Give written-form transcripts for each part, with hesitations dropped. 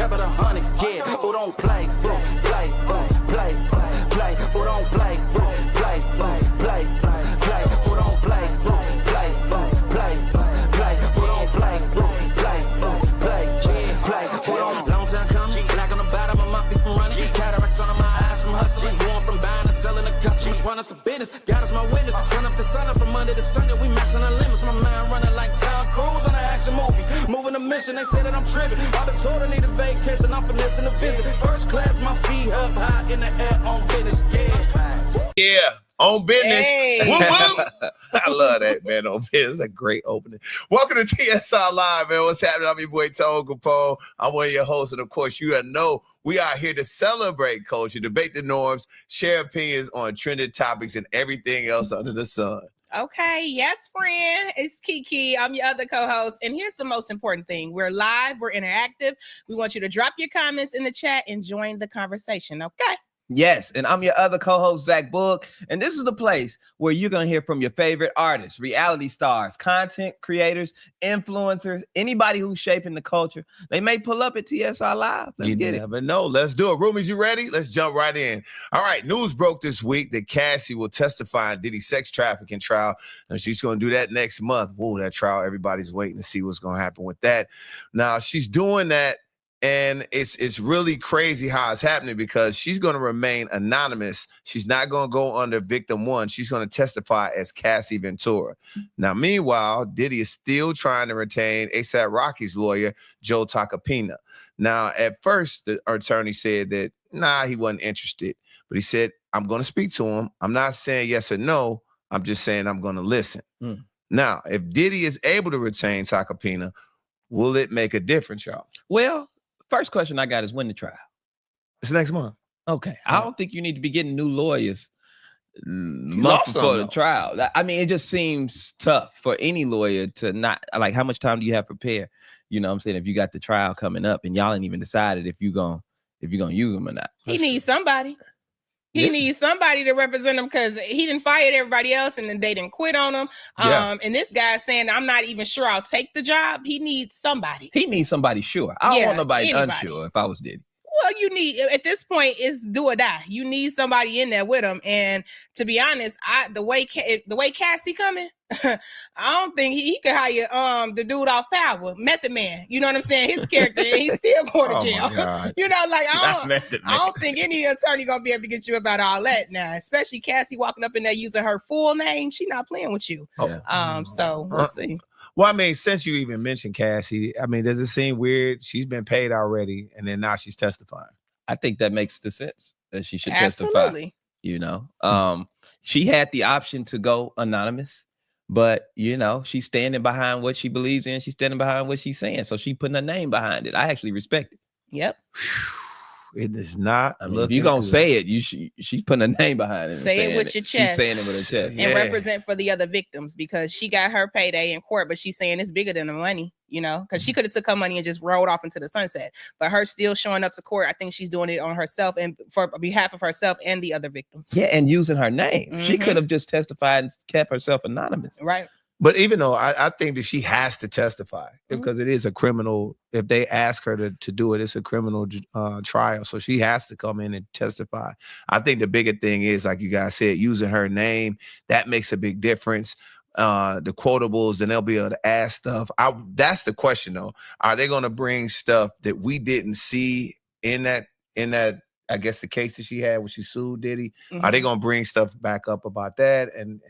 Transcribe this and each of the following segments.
kept it 100, yeah. Who don't play, play, play, play, play. Who don't play, play, play, play. Who don't play, play, play, play. Who don't play, play, play. Who don't? Long time coming, black on the bottom, I'm up from running. Cataracts under my eyes from hustling, going from buying to selling to customers. Run up the business, God is my witness. Turn up the sun up from Monday to Sunday, we maxing our limits. My mind running like Tom Cruise on an action movie. Moving the mission, they say that I'm tripping. I've been told I need a vacation, I'm finessing the visit. First class, my feet up high in the air on business, yeah. Yeah, on business. Hey. Woo woo. I love that, man. On business, a great opening. Welcome to TSR Live, man. What's happening? I'm your boy Tone Capone. I'm one of your hosts, and of course, you know we are here to celebrate culture, debate the norms, share opinions on trending topics, and everything else under the sun. Okay, yes, friend. It's Keke. I'm your other co-host. And here's the most important thing. We're live. We're interactive. We want you to drop your comments in the chat and join the conversation, okay? Yes, and I'm your other co-host, Zach Book, and this is the place where you're going to hear from your favorite artists, reality stars, content creators, influencers, anybody who's shaping the culture. They may pull up at TSR Live. Let's get it. Never know. Let's do it. Roomies, you ready? Let's jump right in. All right, news broke this week that Cassie will testify in Diddy's sex trafficking trial, and she's going to do that next month. Whoa, that trial, everybody's waiting to see what's going to happen with that. Now, she's doing that. And it's really crazy how it's happening because she's going to remain anonymous. She's not going to go under victim one. She's going to testify as Cassie Ventura. Now, meanwhile, Diddy is still trying to retain A$AP Rocky's lawyer, Joe Tacopina. Now, at first, the attorney said that, nah, he wasn't interested. But he said, I'm going to speak to him. I'm not saying yes or no. I'm just saying I'm going to listen. Now, if Diddy is able to retain Tacopina, will it make a difference, y'all? Well, first question I got is when the trial? It's next month. Okay. I don't think you need to be getting new lawyers month before the trial. I mean, it just seems tough for any lawyer to not, like, how much time do you have prepared? You know what I'm saying? If you got the trial coming up and y'all ain't even decided if you're gonna use them or not. He needs somebody. He needs somebody to represent him because he didn't fire everybody else and then they didn't quit on him. And this guy's saying, I'm not even sure I'll take the job. He needs somebody. He needs somebody sure. I don't want nobody unsure if I was Diddy. Well, you need, at this point, it's do or die. You need somebody in there with him. And to be honest, the way Cassie coming, I don't think he could hire the dude off Power, Method Man. You know what I'm saying? His character, and he's still going to jail. You know, like I don't think any attorney gonna be able to get you about all that now. Especially Cassie walking up in there using her full name. She not playing with you. So we'll see. Well, I mean, since you even mentioned Cassie, I mean, does it seem weird? She's been paid already, and then now she's testifying. I think that makes the sense that she should testify. You know, she had the option to go anonymous, but you know, she's standing behind what she believes in. She's standing behind what she's saying, so she's putting her name behind it. I actually respect it. Yep. It is not. I mean, if you're gonna say it, she's putting a name behind it. Say it with your chest. She's saying it with her chest. And represent for the other victims because she got her payday in court, but she's saying it's bigger than the money, you know, because she could have took her money and just rolled off into the sunset. But her still showing up to court, I think she's doing it on herself and for behalf of herself and the other victims. Yeah, and using her name. She could have just testified and kept herself anonymous. Right. But even though I think that she has to testify because it is a criminal, if they ask her to do it, it's a criminal trial. So she has to come in and testify. I think the bigger thing is, like you guys said, using her name, that makes a big difference. The quotables, then they'll be able to ask stuff. That's the question though. Are they going to bring stuff that we didn't see in that, I guess the case that she had when she sued Diddy? Are they going to bring stuff back up about that and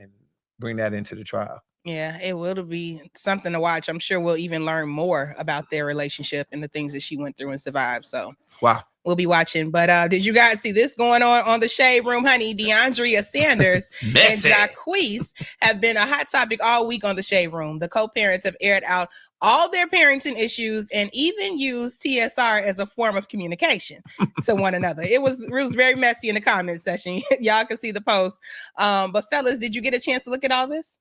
bring that into the trial? Yeah, it will be something to watch. I'm sure we'll even learn more about their relationship and the things that she went through and survived. So wow, we'll be watching. But did you guys see this going on the Shade Room, honey? Deiondra Sanders and Jacquees have been a hot topic all week on the Shade Room. The co-parents have aired out all their parenting issues and even used TSR as a form of communication to one another. It was very messy in the comment section. Y'all can see the post. But fellas, did you get a chance to look at all this?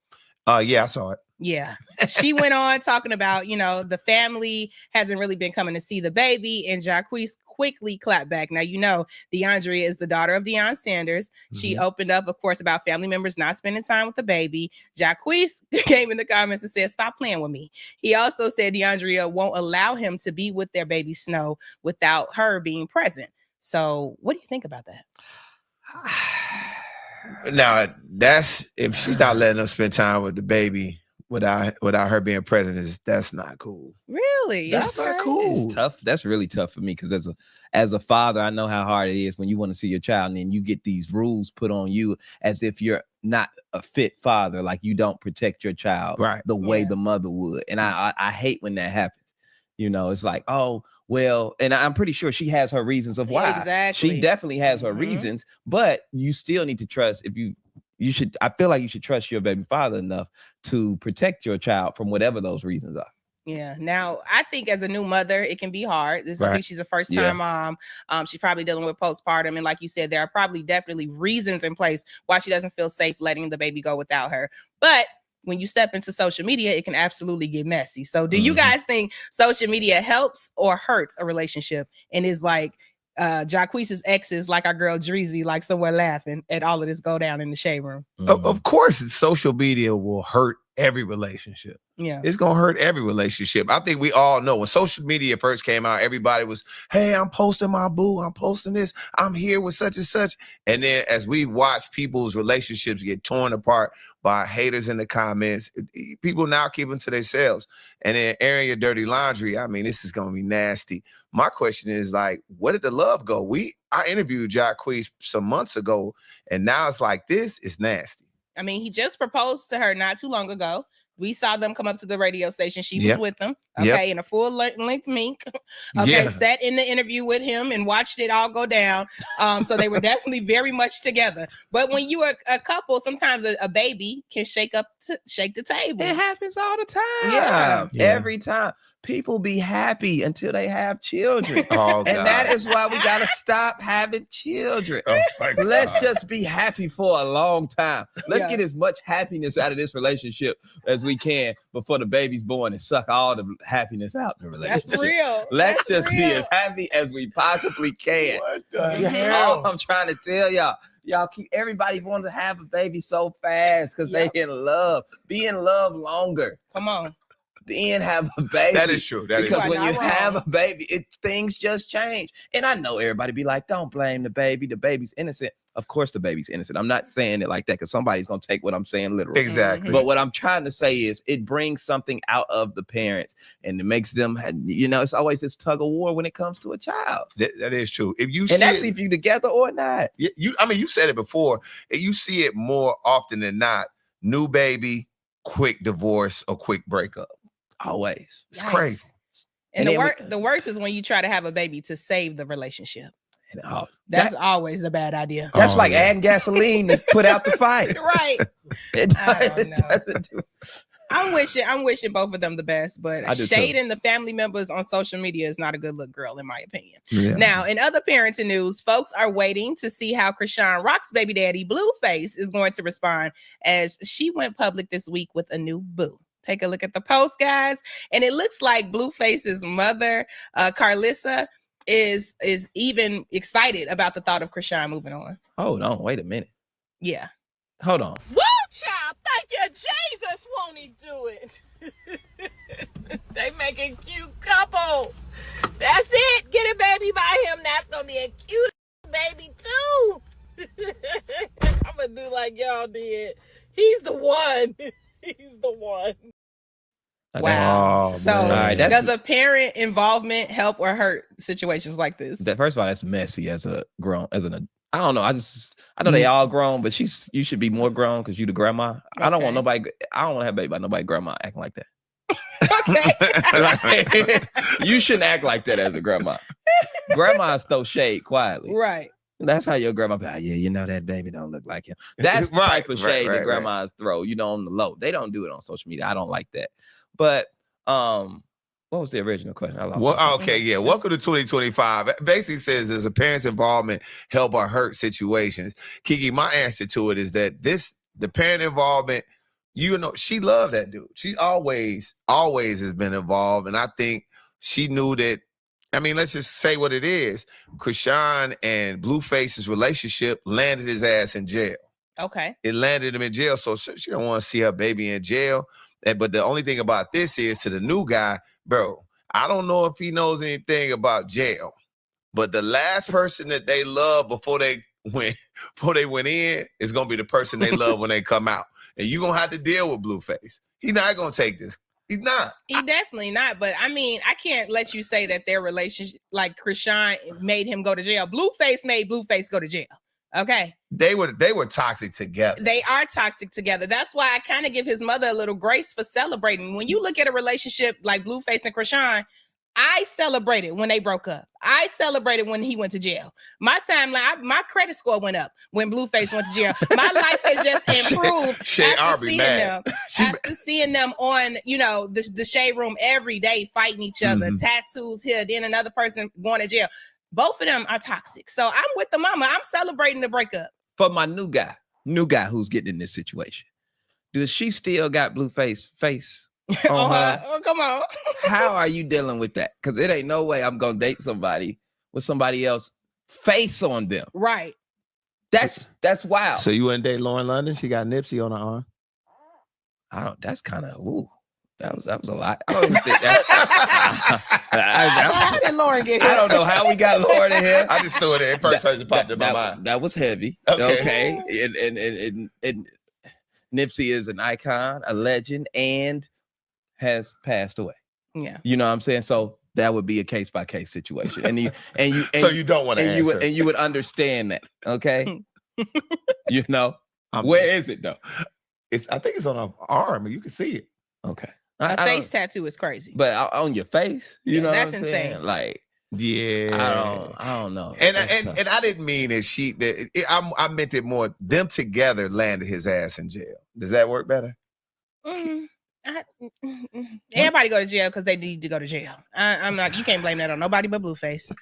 Yeah, I saw it. Yeah. She went on talking about, you know, the family hasn't really been coming to see the baby, and Jacquees quickly clapped back. Now, you know, Deiondra is the daughter of Deion Sanders. She opened up, of course, about family members not spending time with the baby. Jacquees came in the comments and said, stop playing with me. He also said Deiondra won't allow him to be with their baby Snow without her being present. So what do you think about that? Now, that's if she's not letting them spend time with the baby without her being present, that's not cool. Really? That's not cool. It's tough. That's really tough for me because as a father, I know how hard it is when you want to see your child and then you get these rules put on you as if you're not a fit father, like you don't protect your child the way the mother would. And I hate when that happens. You know, it's like, oh, well, and I'm pretty sure she has her reasons of why. Exactly. She definitely has her reasons, but you still need to trust you should, I feel like you should trust your baby father enough to protect your child from whatever those reasons are. Yeah. Now, I think as a new mother, it can be hard. I think she's a first-time mom. She's probably dealing with postpartum. And like you said, there are probably definitely reasons in place why she doesn't feel safe letting the baby go without her. But when you step into social media, it can absolutely get messy. So do you guys think social media helps or hurts a relationship? And is like Jacquees' exes, like our girl Dreezy, like somewhere laughing at all of this go down in the shade room? Of course, social media will hurt every relationship. Yeah, it's gonna hurt every relationship. I think we all know when social media first came out, everybody was, hey, I'm posting my boo, I'm posting this, I'm here with such and such. And then as we watch people's relationships get torn apart by haters in the comments, people now keep them to themselves and then airing your dirty laundry. I mean, this is gonna be nasty. My question is, like, where did the love go? I interviewed Jacquees some months ago, and now it's like, this is nasty. I mean, he just proposed to her not too long ago. We saw them come up to the radio station. She was with them, okay, in a full length mink. Okay, sat in the interview with him and watched it all go down. So they were definitely very much together. But when you are a couple, sometimes a baby can shake the table. It happens all the time. Yeah. Every time. People be happy until they have children. And that is why we got to stop having children. Let's just be happy for a long time. Let's get as much happiness out of this relationship as we can before the baby's born and suck all the happiness out of the relationship. That's real. Let's just be as happy as we possibly can. What the hell? That's all I'm trying to tell y'all. Y'all keep everybody wanting to have a baby so fast because they in love. Be in love longer. Come on. Then have a baby. That is true. Because when you have a baby, things just change. And I know everybody be like, don't blame the baby. The baby's innocent. Of course the baby's innocent. I'm not saying it like that because somebody's going to take what I'm saying literally. Exactly. But what I'm trying to say is it brings something out of the parents and it makes them, you know, it's always this tug of war when it comes to a child. That is true. If you if you together or not. You said it before. You see it more often than not. New baby, quick divorce or quick breakup. Always. It's crazy. And the worst is when you try to have a baby to save the relationship. That's always a bad idea. That's like adding gasoline to put out the fire. Right. It doesn't do. I'm wishing both of them the best, but shading the family members on social media is not a good look, girl, in my opinion. Yeah. Now, in other parenting news, folks are waiting to see how Chrisean Rock's baby daddy, Blueface, is going to respond as she went public this week with a new boo. Take a look at the post, guys. And it looks like Blueface's mother, Carlissa, is even excited about the thought of Chrisean moving on. Hold on. Wait a minute. Yeah. Hold on. Woo, child. Thank you, Jesus. Won't he do it? They make a cute couple. That's it. Get a baby by him. That's going to be a cute baby, too. I'm going to do like y'all did. He's the one. He's the one. Wow. Oh, so does a parent involvement help or hurt situations like this? First of all, that's messy I don't know. I know they all grown, but you should be more grown because you the grandma. Okay. I don't want to have a baby by nobody grandma acting like that. Okay. You shouldn't act like that as a grandma. Grandmas throw shade quietly. Right. That's how your grandma be, yeah, you know that baby don't look like him. That's the type of shade that grandmas throw, on the low. They don't do it on social media. I don't like that. But what was the original question? Welcome to 2025. Basically says, does a parent's involvement help or hurt situations? Keke, my answer to it is that the parent involvement you know, she loved that dude. She always has been involved. And I think she knew that, I mean, let's just say what it is. Chrisean and Blueface's relationship landed his ass in jail. Okay. It landed him in jail. So she don't want to see her baby in jail. But the only thing about this is, to the new guy, bro, I don't know if he knows anything about jail, but the last person that they love before they went in is gonna be the person they love when they come out. And you're gonna have to deal with Blueface. He's not gonna take this. He's not. He definitely not. But I mean, I can't let you say that their relationship, like Chrisean, made him go to jail. Blueface made Blueface go to jail. Okay. They were toxic together. They are toxic together. That's why I kind of give his mother a little grace for celebrating. When you look at a relationship like Blueface and Chrisean, I celebrated when they broke up. I celebrated when he went to jail. My timeline, my credit score went up when Blueface went to jail. My life has just improved after seeing them on, you know, the shade room every day, fighting each other, tattoos here, then another person going to jail. Both of them are toxic. So I'm with the mama. I'm celebrating the breakup. For my new guy who's getting in this situation, does she still got Blueface face on her? Oh, come on. How are you dealing with that? Because it ain't no way I'm gonna date somebody with somebody else face on them. Right. That's wild. So you wouldn't date Lauren London? She got Nipsey on her arm. I don't. That's kind of woo. That was a lot. I don't even think that. How did Lauren get here? I don't know how we got Lauren in here. I just threw it in. First person popped in my mind. That was heavy. Okay. And Nipsey is an icon, a legend, and has passed away. Yeah. You know what I'm saying? So that would be a case by case situation. So you don't want to answer. And you would understand that. Okay. You know, where is it though? I think it's on her arm. You can see it. Okay. A face tattoo is crazy. But on your face, you know that's what I'm saying? insane. Like, yeah, I don't know. And I didn't mean that I meant it more. Them together landed his ass in jail. Does that work better? Everybody go to jail because they need to go to jail. I'm not. You can't blame that on nobody but Blueface.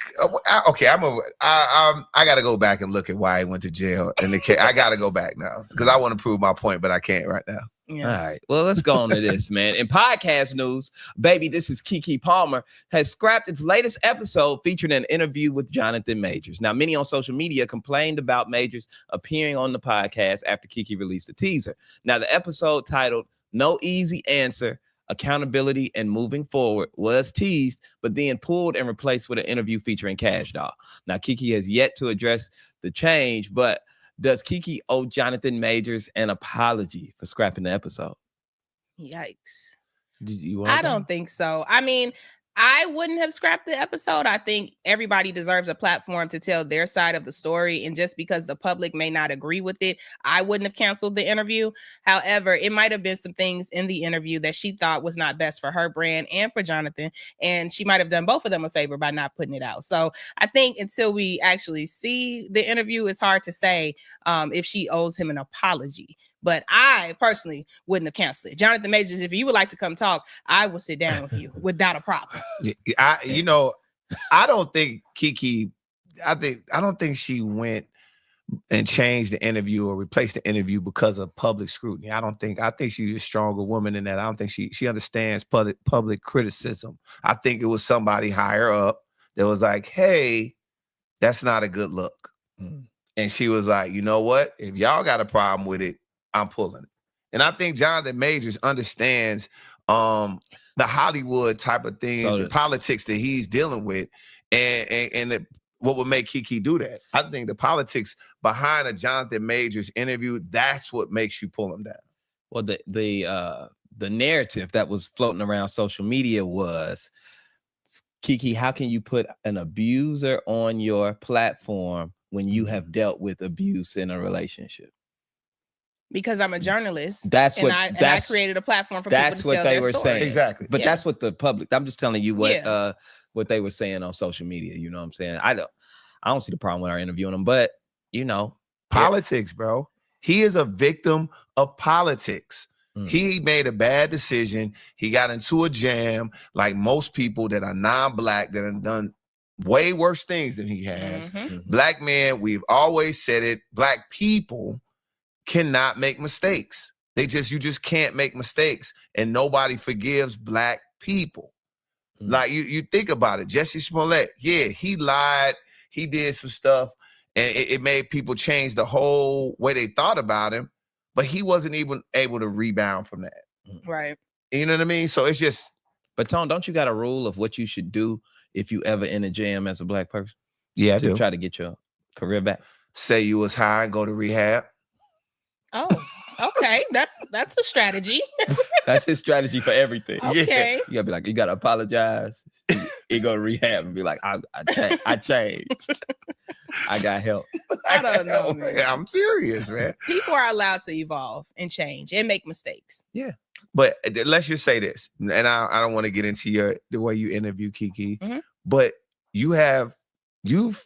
Okay, I got to go back and look at why he went to jail. And I got to go back now because I want to prove my point, but I can't right now. Yeah. All right. Well, let's go on to this, man. In podcast news, baby, this is Keke Palmer has scrapped its latest episode featuring an interview with Jonathan Majors. Now, many on social media complained about Majors appearing on the podcast after Keke released a teaser. Now, the episode titled No Easy Answer, Accountability and Moving Forward was teased, but then pulled and replaced with an interview featuring Cash Doll. Now, Keke has yet to address the change, but does Keke owe Jonathan Majors an apology for scrapping the episode? Yikes. I don't think so. I mean, I wouldn't have scrapped the episode. I think everybody deserves a platform to tell their side of the story. And just because the public may not agree with it, I wouldn't have canceled the interview. However, it might have been some things in the interview that she thought was not best for her brand and for Jonathan. And she might have done both of them a favor by not putting it out. So I think until we actually see the interview, it's hard to say if she owes him an apology. But I personally wouldn't have canceled it. Jonathan Majors, if you would like to come talk, I will sit down with you without a problem. I don't think Keke, I don't think she went and changed the interview or replaced the interview because of public scrutiny. I think she's a stronger woman than that. I don't think she understands public criticism. I think it was somebody higher up that was like, hey, that's not a good look. And she was like, you know what? If y'all got a problem with it, I'm pulling it. And I think Jonathan Majors understands the Hollywood type of thing, the politics that he's dealing with, and what would make Keke do that. I think the politics behind a Jonathan Majors interview, that's what makes you pull him down. Well, the narrative that was floating around social media was, Keke, how can you put an abuser on your platform when you have dealt with abuse in a relationship? Because I'm a journalist. I created a platform for people to tell their story. That's what they were saying. Exactly. But that's what the public, I'm just telling you what they were saying on social media. You know what I'm saying? I don't see the problem with our interviewing him, but you know. Politics, bro. He is a victim of politics. He made a bad decision. He got into a jam like most people that are non-black that have done way worse things than he has. Black men, we've always said it, black people cannot make mistakes. You just can't make mistakes, and nobody forgives black people. Like you think about it, Jussie Smollett, yeah, he lied, he did some stuff, and it made people change the whole way they thought about him, but he wasn't even able to rebound from that. Right. You know what I mean? So it's just. But Tone, don't you got a rule of what you should do if you ever in a jam as a black person? Yeah, I to do. Try to get your career back. Say you was high and go to rehab. Oh, okay. That's a strategy. That's his strategy for everything. Okay. You gotta be like, you gotta apologize. You go to rehab and be like, I changed. I got help. I don't know, man. I'm serious, man. People are allowed to evolve and change and make mistakes. Yeah. But let's just say this, and I don't want to get into the way you interview Keke, but you've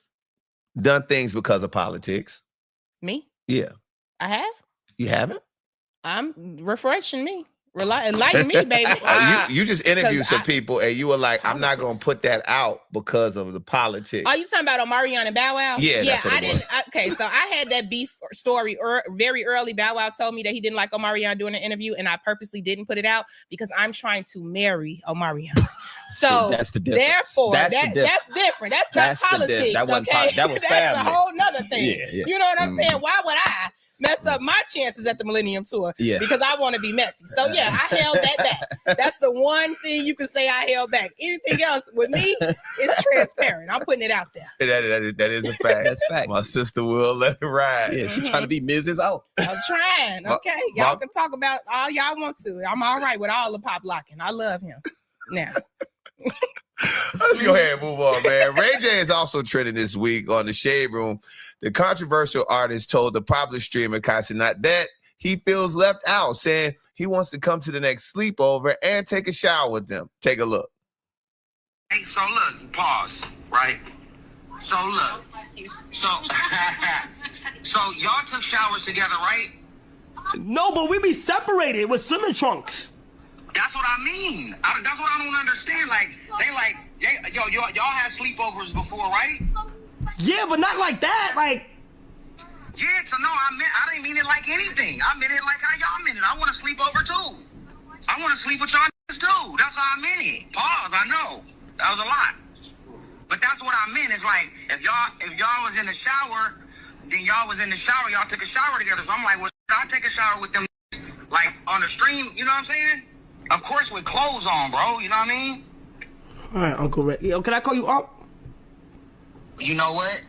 done things because of politics. Me? Yeah. I have? You haven't? I'm refreshing me. Enlighten me, baby. You just interviewed some people and you were like, I'm not going to put that out because of the politics. Are you talking about Omarion and Bow Wow? Yeah, that's what it was. Okay, so I had that beef story very early. Bow Wow told me that he didn't like Omarion doing an interview, and I purposely didn't put it out because I'm trying to marry Omarion. So that's the difference. Therefore, that's different. That's not politics. That wasn't that was that's family. a whole nother thing. Yeah. You know what I'm saying? Why would I mess up my chances at the Millennium Tour? Yeah. Because I want to be messy. So yeah, I held that back. That's the one thing you can say I held back. Anything else with me is transparent. I'm putting it out there. That is a fact. That's fact. My sister will let it ride. Yeah, she's trying to be Mrs. O. I'm trying. Okay. Y'all can talk about all y'all want to. I'm all right with all the pop locking. I love him. Now. Let's go ahead and move on, man. Ray J is also trending this week on the Shade Room. The controversial artist told the popular streamer Cassie that he feels left out, saying he wants to come to the next sleepover and take a shower with them. Take a look. Hey, so look, pause, right? So look, so y'all took showers together, right? No, but we be separated with swimming trunks. That's what I mean. That's what I don't understand. Y'all had sleepovers before, right? Yeah, but not like that. Yeah, so no, I didn't mean it like anything. I meant it like how y'all meant it. I want to sleep over too. I want to sleep with y'all niggas too. That's how I meant it. Pause. I know that was a lot, but that's what I meant. It's like if y'all was in the shower, then y'all was in the shower. Y'all took a shower together. So I'm like, well, I take a shower with them, like on the stream. You know what I'm saying? Of course, with clothes on, bro. You know what I mean? All right, Uncle Ray. Yo, can I call you Unc? You know what?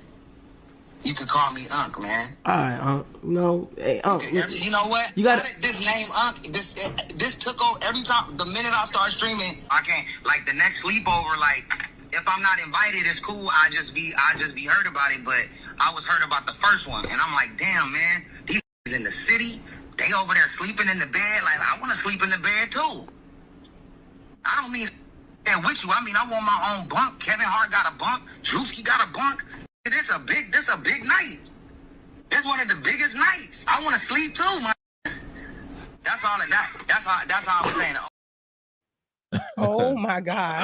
You can call me Unc, man. All right, Unc. No, hey, Unc. You know what? You got this name Unc. This took over every time. The minute I start streaming, I can't. Like the next sleepover, like if I'm not invited, it's cool. I just be heard about it. But I was heard about the first one, and I'm like, damn, man. These in the city. They over there sleeping in the bed. Like, I want to sleep in the bed, too. I don't mean with you. I mean, I want my own bunk. Kevin Hart got a bunk. Drewski got a bunk. This a big night. This one of the biggest nights. I want to sleep, too, man. That's all that's how I was saying it. Oh, my God.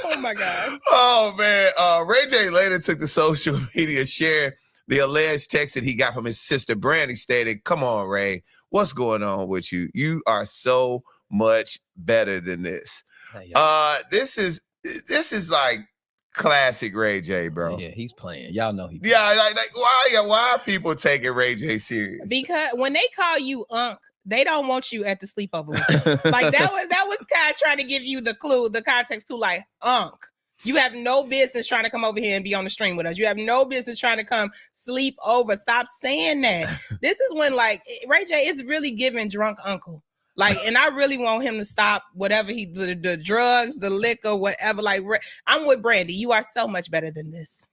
Oh, my God. Oh, man. Ray J later took to social media, sharing the alleged text that he got from his sister Brandy, stated, "Come on, Ray. What's going on with you? You are so much better than this." This is like classic Ray J, bro. Yeah, he's playing. Y'all know he. Yeah, like why are people taking Ray J serious? Because when they call you Unc, they don't want you at the sleepover with them. Like that was kind of trying to give you the clue, the context to like Unc. You have no business trying to come over here and be on the stream with us. You have no business trying to come sleep over. Stop saying that. This is when like Ray J is really giving drunk uncle. Like, and I really want him to stop whatever the drugs, the liquor, whatever. Like, I'm with Brandy. You are so much better than this.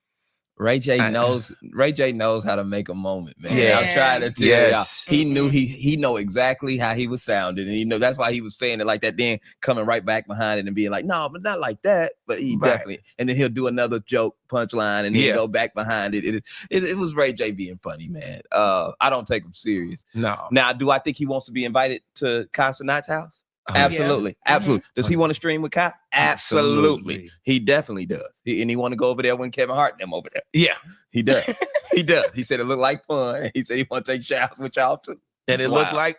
Ray J knows how to make a moment, man. Yeah. I'm trying to tell y'all. He knew he know exactly how he was sounding, and he know that's why he was saying it like that. Then coming right back behind it and being like, "No, but not like that." But he definitely, and then he'll do another joke punchline, and then go back behind it. It was Ray J being funny, man. I don't take him serious. No. Now, do I think he wants to be invited to Casa Knight's house? Absolutely. Absolutely. Does he want to stream with Kai? Absolutely. He definitely does. And he want to go over there when Kevin Hart and them over there. Yeah, he does. He does. He said it looked like fun. He said he want to take showers with y'all too. And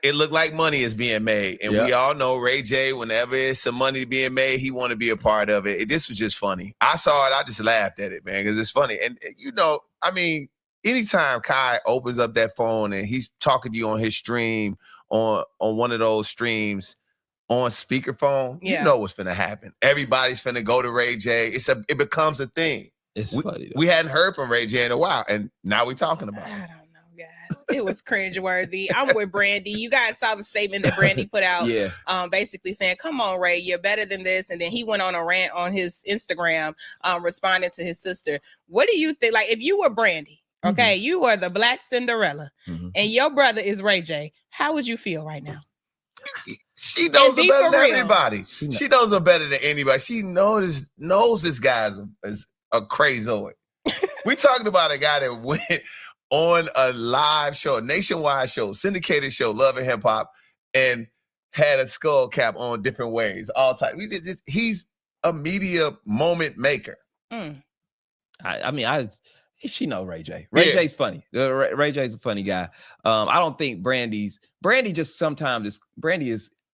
it looked like money is being made. And we all know Ray J, whenever there's some money being made, he want to be a part of it. This was just funny. I saw it. I just laughed at it, man, because it's funny. And, you know, I mean, anytime Kai opens up that phone and he's talking to you on his stream, on one of those streams on speakerphone, you know what's finna happen. Everybody's finna go to Ray J. It becomes a thing. It's funny. We hadn't heard from Ray J in a while, and now we're talking about it. Guys, it was cringeworthy. I'm with Brandy. You guys saw the statement that Brandy put out, basically saying, "Come on, Ray, you're better than this." And then he went on a rant on his Instagram, responding to his sister. What do you think? Like, if you were Brandy, okay, you were the Black Cinderella, and your brother is Ray J, how would you feel right now? She knows her better than everybody. She knows her better than anybody. She knows this guy is a crazoid. We talking about a guy that went on a live show, a nationwide show, syndicated show, Love and Hip Hop, and had a skull cap on different ways, all type. He's a media moment maker. She know Ray J. Ray J's funny. Ray J's a funny guy. I don't think Brandy just sometimes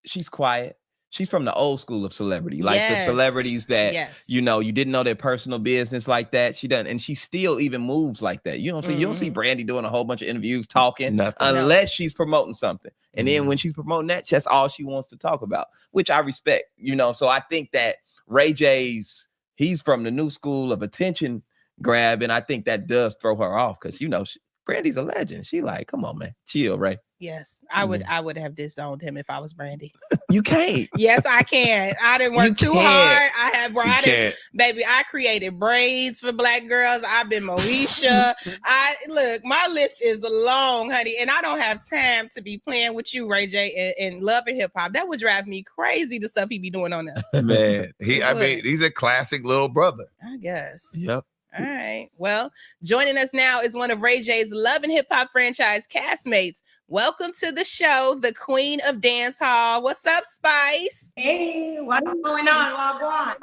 she's quiet. She's from the old school of celebrity, like the celebrities that, you know, you didn't know their personal business like that. She doesn't, and she still even moves like that. You know what I'm saying? You don't see Brandy doing a whole bunch of interviews talking unless she's promoting something. And then when she's promoting that, that's all she wants to talk about, which I respect, you know? So I think that Ray J's, he's from the new school of attention grab. And I think that does throw her off because, you know, Brandy's a legend. She like, come on, man, chill, Ray. Yes, I would have disowned him if I was Brandy. You can't. Yes, I can. I didn't work too hard. Baby, I created braids for Black girls. I've been Moesha. Look, my list is long, honey, and I don't have time to be playing with you, Ray J, and Love and Hip Hop. That would drive me crazy, the stuff he be doing on there. Man, he's a classic little brother. I guess. Yep. All right. Well, joining us now is one of Ray J's Love and Hip Hop franchise castmates. Welcome to the show, the Queen of Dancehall. What's up, Spice? Hey, what's going on? What's going on?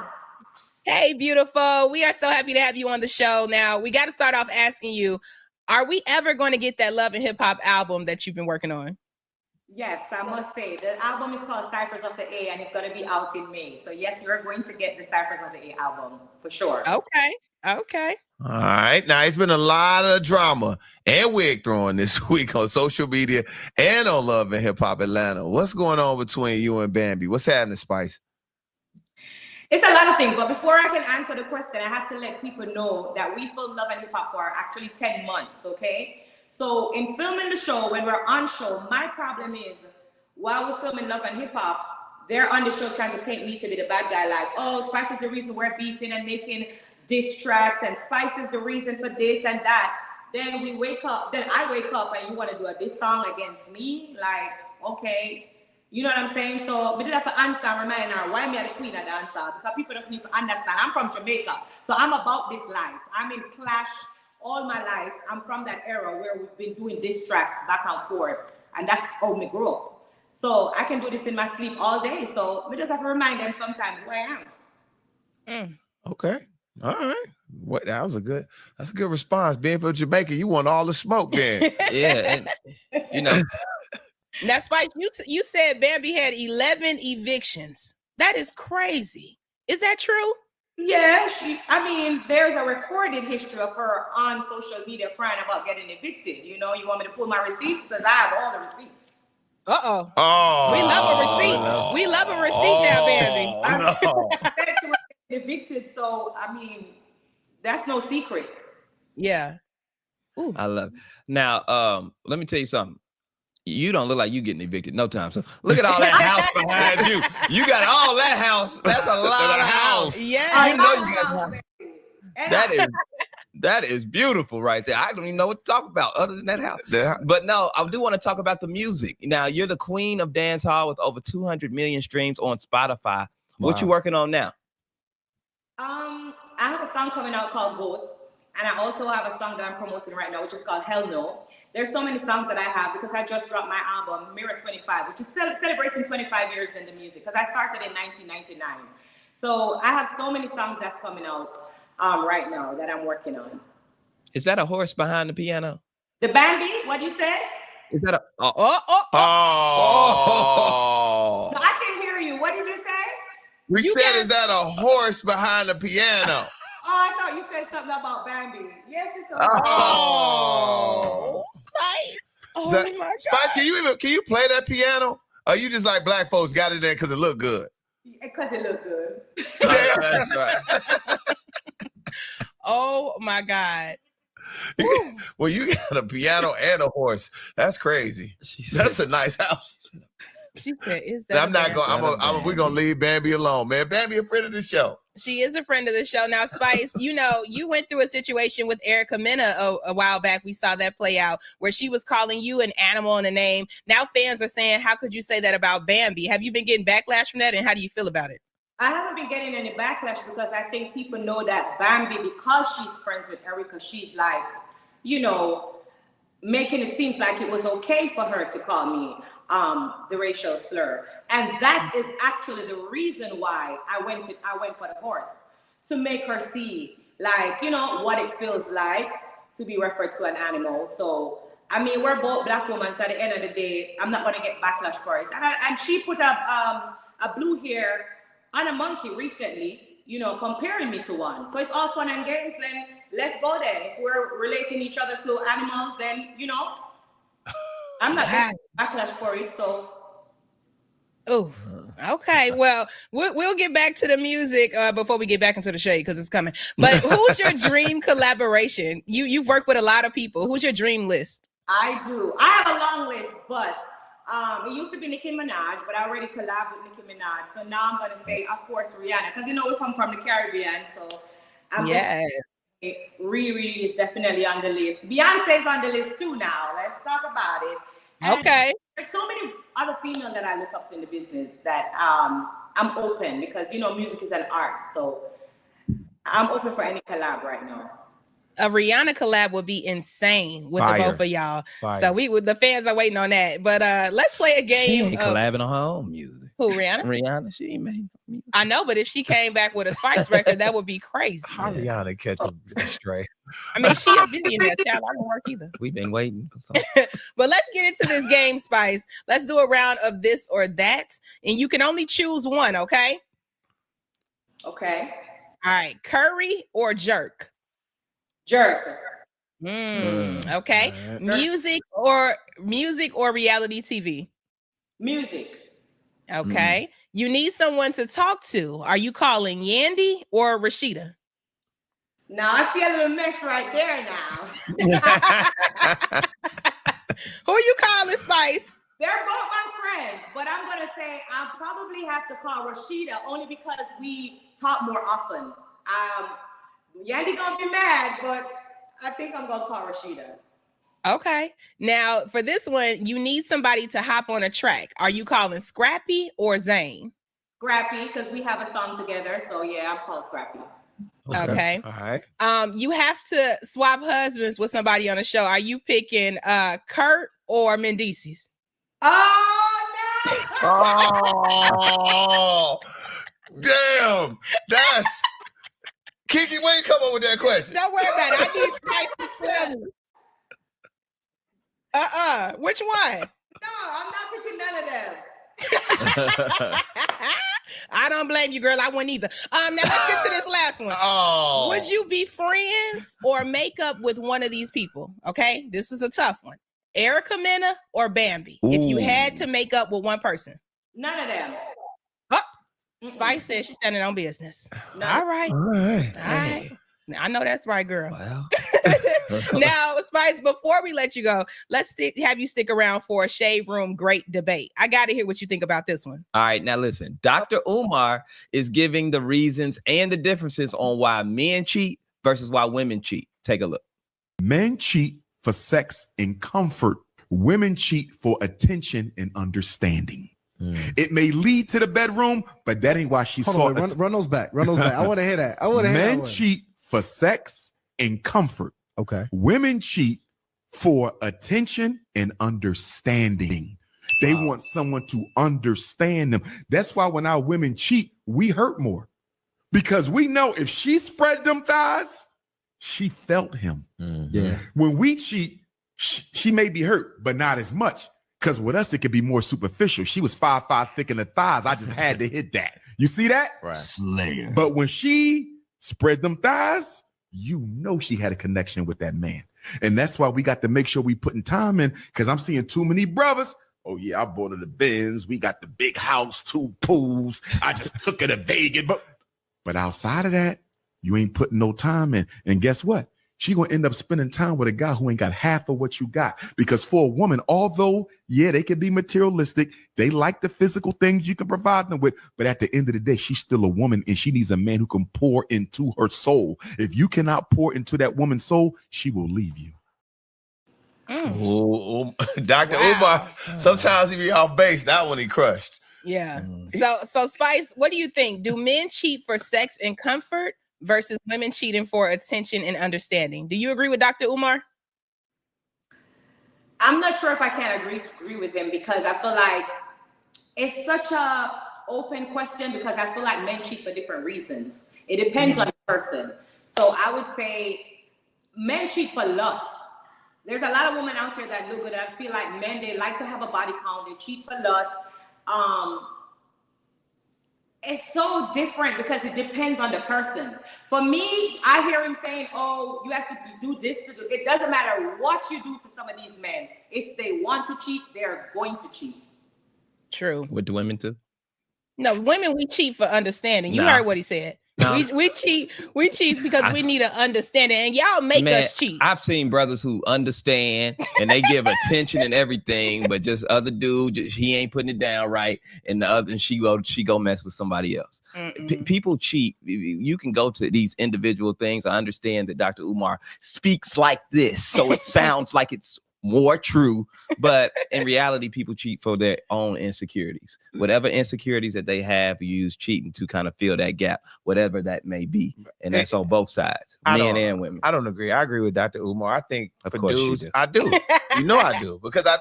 Hey, beautiful. We are so happy to have you on the show. Now, we got to start off asking you, are we ever going to get that Love and Hip Hop album that you've been working on? Yes, I must say. The album is called Ciphers of the A, and it's going to be out in May. So, yes, you're going to get the Ciphers of the A album for sure. Okay. All right. Now, it's been a lot of drama and wig throwing this week on social media and on Love and Hip Hop Atlanta. What's going on between you and Bambi? What's happening, Spice? It's a lot of things, but before I can answer the question, I have to let people know that we filmed Love and Hip Hop for actually 10 months, okay? So in filming the show, when we're on show, my problem is while we're filming Love and Hip Hop, they're on the show trying to paint me to be the bad guy, like, oh, Spice is the reason we're beefing and making diss tracks, and Spice is the reason for this and that. Then I wake up and you want to do a diss song against me? Like, okay. You know what I'm saying? So we did have to answer and remind her why me are the queen of dancehall, because people just need to understand. I'm from Jamaica, so I'm about this life. I'm in Clash all my life. I'm from that era where we've been doing diss tracks back and forth, and that's how me grew up. So I can do this in my sleep all day. So we just have to remind them sometimes who I am. Okay. All right. That's a good response. Being from Jamaica, you want all the smoke then. Yeah. And, you know. That's right. You said Bambi had 11 evictions. That is crazy. Is that true? Yeah, there's a recorded history of her on social media crying about getting evicted. You know, you want me to pull my receipts? Because I have all the receipts. Uh-oh. Oh. We love a receipt. No. We love a receipt now, Bambi. No. Evicted, so that's no secret. Yeah. Ooh. I love it. Now, let me tell you something. You don't look like you getting evicted no time. So look at all that house behind you. You got all that house. That's a lot of house. Yeah. You know you got that is beautiful right there. I don't even know what to talk about other than that house. But no, I do want to talk about the music. Now, you're the queen of dancehall with over 200 million streams on Spotify. Wow. What you working on now? I have a song coming out called Goat, and I also have a song that I'm promoting right now, which is called Hell No. There's so many songs that I have because I just dropped my album, Mirror 25, which is celebrating 25 years in the music, because I started in 1999. So I have so many songs that's coming out right now that I'm working on. Is that a horse behind the piano? The Bambi? What you said? Is that a Oh. No, I can't hear you. What did you say? We said, is that a horse behind the piano? Oh, I thought you said something about Bambi. Yes, it's a Spice. Oh So, my God. Spice, can you play that piano? Or you just like black folks got it there because it looked good? Because it looked good. That's right. Oh my God. Well, you got a piano and a horse. That's crazy. That's a nice house. She said, "Is that?" I'm not going. We're gonna leave Bambi alone, man. Bambi a friend of the show. She is a friend of the show. Now, Spice, you went through a situation with Erica Mena a while back. We saw that play out where she was calling you an animal and a name. Now fans are saying, "How could you say that about Bambi?" Have you been getting backlash from that, and how do you feel about it? I haven't been getting any backlash because I think people know that Bambi, because she's friends with Erica, she's like, making it seem like it was okay for her to call me the racial slur. And that is actually the reason why I went for the horse, to make her see, like, what it feels like to be referred to an animal. So, I mean, we're both black women, so at the end of the day, I'm not going to get backlash for it. And she put up a blue hair on a monkey recently, comparing me to one. So it's all fun and games. Then let's go there. If we're relating each other to animals, then, I'm not getting backlash for it. So. Oh, okay. Well, we'll get back to the music before we get back into the shade because it's coming. But who's your dream collaboration? You've worked with a lot of people. Who's your dream list? I do. I have a long list, but it used to be Nicki Minaj, but I already collabed with Nicki Minaj. So now I'm going to say, of course, Rihanna, because we come from the Caribbean. So I'm Riri is definitely on the list. Beyonce's on the list too now. Let's talk about it. And okay. There's so many other females that I look up to in the business that I'm open, because, music is an art. So I'm open for any collab right now. A Rihanna collab would be insane with the both of y'all. Fire. So the fans are waiting on that. But let's play a game. She ain't collabing on her own music. Who, Rihanna? Rihanna, she ain't made music. I know, but if she came back with a Spice record, that would be crazy. How Rihanna catch a stray? I mean, she a billionaire child. I don't work either. We've been waiting for something. But let's get into this game, Spice. Let's do a round of this or that. And you can only choose one, okay? Okay. All right. Curry or jerk? Jerk. Okay. Right. Music or reality TV? Music. Okay. You need someone to talk to. Are you calling Yandy or Rashida? Now I see a little mess right there now. Who you calling, Spice? They're both my friends, but I'm going to say I'll probably have to call Rashida only because we talk more often. Yandy gonna be mad, but I think I'm gonna call Rashida. Okay. Now for this one, you need somebody to hop on a track. Are you calling Scrappy or Zane? Scrappy, because we have a song together. So yeah, I'm called Scrappy. Okay. All right. You have to swap husbands with somebody on the show. Are you picking Kurt or Mendices? Oh no! Oh, damn. That's Keke, where you come up with that question? Don't worry about it. I need Spice to tell you. Which one? No, I'm not picking none of them. I don't blame you, girl. I wouldn't either. Now let's get to this last one. Oh. Would you be friends or make up with one of these people? Okay, this is a tough one. Erica Mena or Bambi? If you had to make up with one person. None of them. Spice says she's standing on business. No. All right. All right. All right. I know that's right, girl. Wow. Now, Spice, before we let you go, let's have you stick around for a Shade Room Great Debate. I got to hear what you think about this one. All right, now listen. Dr. Umar is giving the reasons and the differences on why men cheat versus why women cheat. Take a look. Men cheat for sex and comfort. Women cheat for attention and understanding. It may lead to the bedroom, but that ain't why she saw it. Run those back. Run those back. I want to hear that. I want to hear that. Men cheat for sex and comfort. Okay. Women cheat for attention and understanding. They want someone to understand them. That's why when our women cheat, we hurt more. Because we know if she spread them thighs, she felt him. Yeah. When we cheat, she may be hurt, but not as much. Because with us, it could be more superficial. She was 5'5" thick in the thighs. I just had to hit that. You see that? Right. Slayer. But when she spread them thighs, you know she had a connection with that man. And that's why we got to make sure we putting time in, because I'm seeing too many brothers. Oh, yeah, I bought her the Benz. We got the big house, 2 pools. I just took her to Vegas. But outside of that, you ain't putting no time in. And guess what? She gonna end up spending time with a guy who ain't got half of what you got. Because for a woman, although, yeah, they can be materialistic, they like the physical things you can provide them with, but at the end of the day, she's still a woman and she needs a man who can pour into her soul. If you cannot pour into that woman's soul, she will leave you. Dr. Umar, sometimes he be off base. That one he crushed. Yeah. So Spice, what do you think? Do men cheat for sex and comfort versus women cheating for attention and understanding? Do you agree with Dr. Umar? I'm not sure if I can agree with him, because I feel like it's such a open question, because I feel like men cheat for different reasons. It depends on the person. So I would say men cheat for lust. There's a lot of women out here that look good. I feel like men, they like to have a body count. They cheat for lust. It's so different because it depends on the person. For me, I hear him saying, oh, you have to do this. It doesn't matter what you do to some of these men. If they want to cheat, they're going to cheat. True. What do women do? No, women, we cheat for understanding. You heard what he said. No. We cheat because we need an understanding, and y'all make us cheat. I've seen brothers who understand and they give attention and everything, but just other dude, he ain't putting it down right, and the other, and she go mess with somebody else. People cheat. You can go to these individual things. I understand that Dr. Umar speaks like this, so it sounds like it's more true, but in reality, people cheat for their own insecurities. Whatever insecurities that they have, you use cheating to kind of fill that gap, whatever that may be. And that's on both sides, men and women. I don't agree. I agree with Dr. Umar. I think for dudes, I do. You know I do. Because I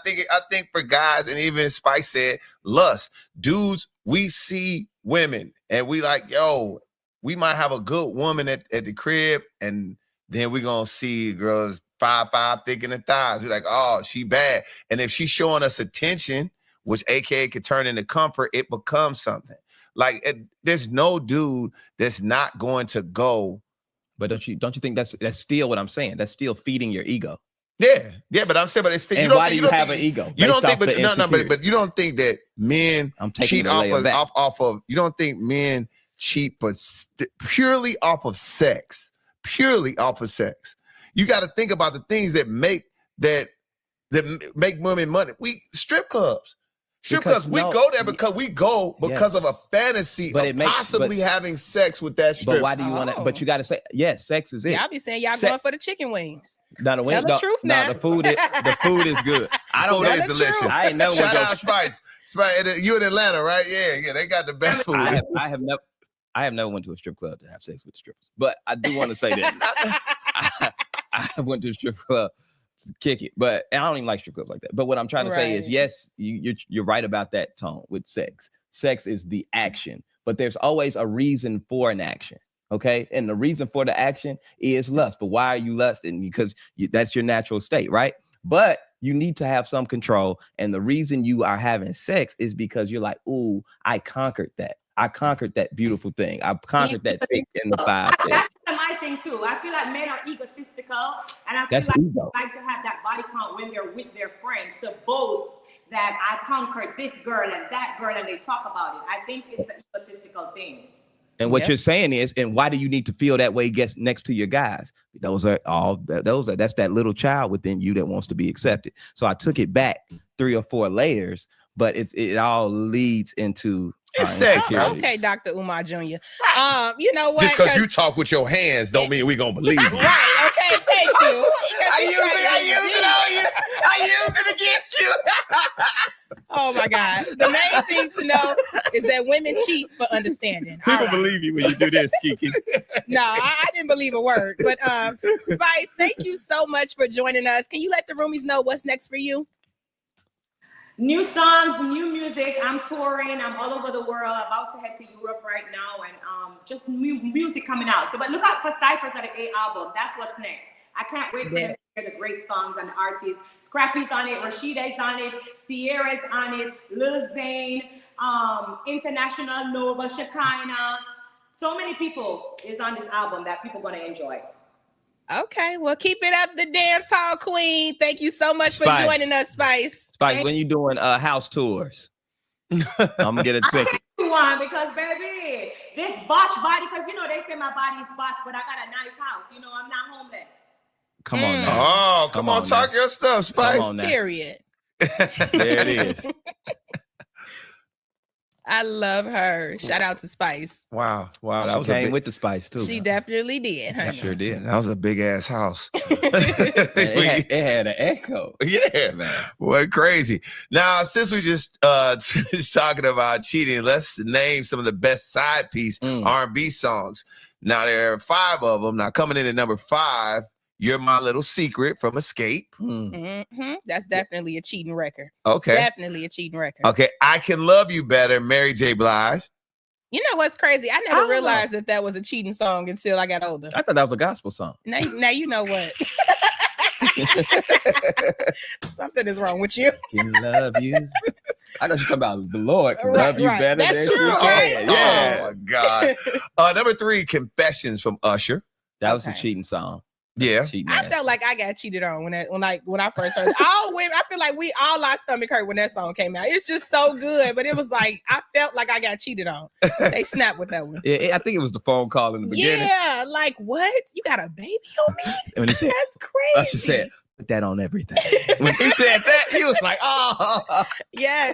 think for guys, and even Spice said, lust. Dudes, we see women and we like, yo, we might have a good woman at the crib, and then we're going to see girls 5'5" thick in the thighs. We're like, oh, she bad. And if she's showing us attention, which AKA could turn into comfort, it becomes something. Like there's no dude that's not going to go. But don't you think that's still what I'm saying? That's still feeding your ego. Yeah, but I'm saying, but it's still. And why do you have an ego? You don't think, but you don't think that men cheat off of. You don't think men cheat, but purely off of sex. Purely off of sex. You got to think about the things that make women money. Strip clubs. We go there because of a fantasy of possibly having sex with that strip. But why do you want to? But you got to say, yes, sex is it. Y'all be saying y'all going for the chicken wings. Tell the truth now. The food is good. I don't know. It's delicious. I ain't never. Shout out Spice. You in Atlanta, right? Yeah, they got the best food. I have never went to a strip club to have sex with strippers, but I do want to say that I went to a strip club to kick it, but I don't even like strip clubs like that. But what I'm trying to say is, yes, you're right about that tone with sex. Sex is the action, but there's always a reason for an action. Okay, and the reason for the action is lust. But why are you lusting? Because that's your natural state, right? But you need to have some control, and the reason you are having sex is because you're like, ooh, I conquered that. I conquered that beautiful thing. I conquered that thing in the 5 days. That's my thing too. I feel like men are egotistical, and I feel they like to have that body count when they're with their friends to boast that I conquered this girl and that girl, and they talk about it. I think it's an egotistical thing. And what you're saying is, and why do you need to feel that way next to your guys? That's that little child within you that wants to be accepted. So I took it back 3 or 4 layers, but it all leads into it's sex. Okay, Dr. Umar Jr. You know what? Just because you talk with your hands don't mean we're going to believe you. Right, okay, thank you. I use it against you. Oh my God. The main thing to know is that women cheat for understanding. People believe you when you do this, Keke. No, I didn't believe a word. But Spice, thank you so much for joining us. Can you let the Roomies know what's next for you? New songs, new music. I'm touring. I'm all over the world. About to head to Europe right now, and just new music coming out. But look out for Cyphers at the A album. That's what's next. I can't wait for them to hear the great songs and the artists. Scrappy's on it, Rashida's on it, Sierra's on it, Lil Zane, International, Nova, Shekinah. So many people is on this album that people going to enjoy. Okay, well, keep it up, the Dancehall Queen. Thank you so much for joining us, Spice. Spice, when you doing house tours? I'm gonna get a ticket. One because baby, this botch body, because you know they say my body is botch, but I got a nice house. You know, I'm not homeless. Come on now. Oh, come on, talk your stuff, Spice. Come on now. Period. There it is. I love her. Shout out to Spice. Wow. That was came with the spice too. She definitely did. I sure did. That was a big ass house. it had an echo. Yeah, man. What crazy. Now, since we just talking about cheating, let's name some of the best side piece R&B songs. Now, there are 5 of them. Now, coming in at number 5, You're My Little Secret from Escape. That's definitely a cheating record. Okay. Definitely a cheating record. Okay. I Can Love You Better, Mary J. Blige. You know what's crazy? I never realized that was a cheating song until I got older. I thought that was a gospel song. Now you know what. Something is wrong with you. Can love you. I know you're talking about the Lord can love you better That's than true, you right? can. Yeah. Oh, my God. Number 3, Confessions from Usher. That was a cheating song. Yeah. I felt like I got cheated on when I first heard it. I feel like we all our stomach hurt when that song came out. It's just so good, but it was like I felt like I got cheated on. They snapped with that one. Yeah, I think it was the phone call in the beginning. Yeah, like what? You got a baby on me? When he said, That's crazy. Usher said, put that on everything. When he said that, he was like, oh. Yes.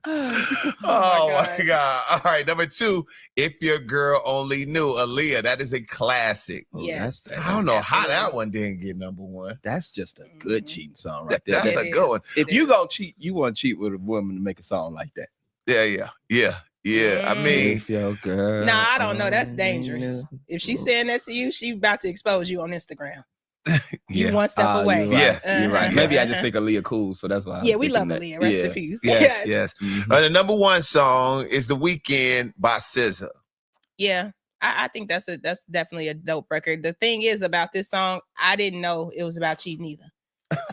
Oh my God. All right. Number 2, If Your Girl Only Knew, Aaliyah. That is a classic. Yes. I don't know how that one didn't get number 1. That's just a good cheating song right there. That's a good one. If you gonna cheat, you want to cheat with a woman to make a song like that. Yeah. I mean, if your girl. Nah, I don't know. That's dangerous. If she's saying that to you, she about to expose you on Instagram. You one step away. You're right. Yeah, You're right. Maybe I just think Aaliyah cool, so that's why. We love Aaliyah. Rest in peace. Yes. The number 1 song is The Weeknd by SZA. Yeah, I think that's definitely a dope record. The thing is about this song, I didn't know it was about cheating either.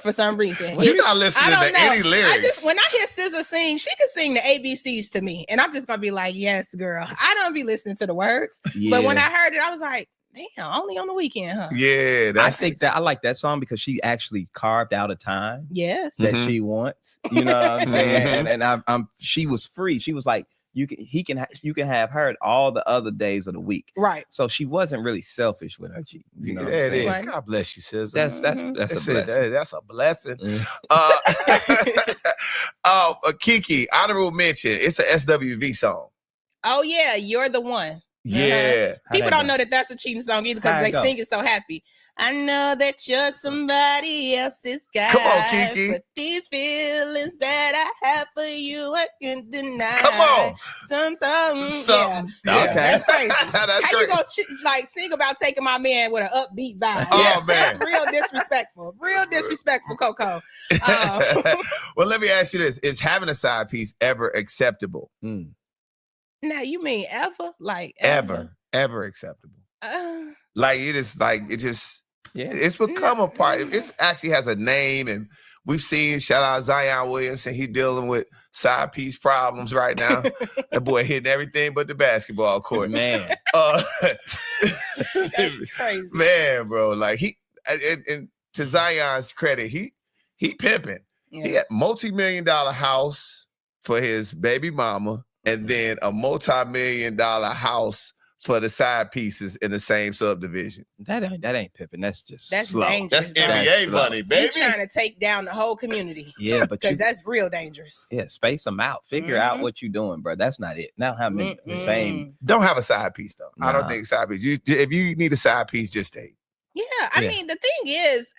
For some reason, You're not listening to any lyrics. When I hear SZA sing, she can sing the ABCs to me, and I'm just gonna be like, "Yes, girl." I don't be listening to the words, but when I heard it, I was like, "Damn, only on the weekend, huh?" Yeah, I think that I like that song because she actually carved out a time. Yes, that she wants. You know what I'm saying? And she was free. She was like, you can have her all the other days of the week. Right. So she wasn't really selfish with her cheating. You know what I'm it saying? is. God bless you, SZA. That's a blessing. That's a blessing. Keke, honorable mention. It's a SWV song. Oh yeah, You're the One. Yeah. People don't know that that's a cheating song either because they sing it so happy. I know that you're somebody else's guy. Come on, Keke. But these feelings that I have for you, I can't deny. Come on. Something. Yeah. Okay. That's crazy. That's How great. you gonna sing about taking my man with an upbeat vibe? Oh, man. That's real disrespectful. Real disrespectful, Coco. Well, let me ask you this. Is having a side piece ever acceptable? Now, you mean ever? Like Ever acceptable? Like it's become a part. It actually has a name, and we've seen, shout out Zion Williamson, he dealing with side piece problems right now. That boy hitting everything but the basketball court. Man. That's crazy. Man, bro. Like and to Zion's credit, he pimping. Yeah. He had multi-million-dollar house for his baby mama, and then a multi-million-dollar house for the side pieces in the same subdivision. That ain't pimping. That's just slow. That's Dangerous. NBA money, baby. You're trying to take down the whole community. Yeah, but because that's real dangerous. Yeah, space them out. Figure out what you're doing, bro. That's not it. Now have the same. Don't have a side piece though. Nah. I don't think side piece. If you need a side piece, just stay. Yeah, I mean, the thing is,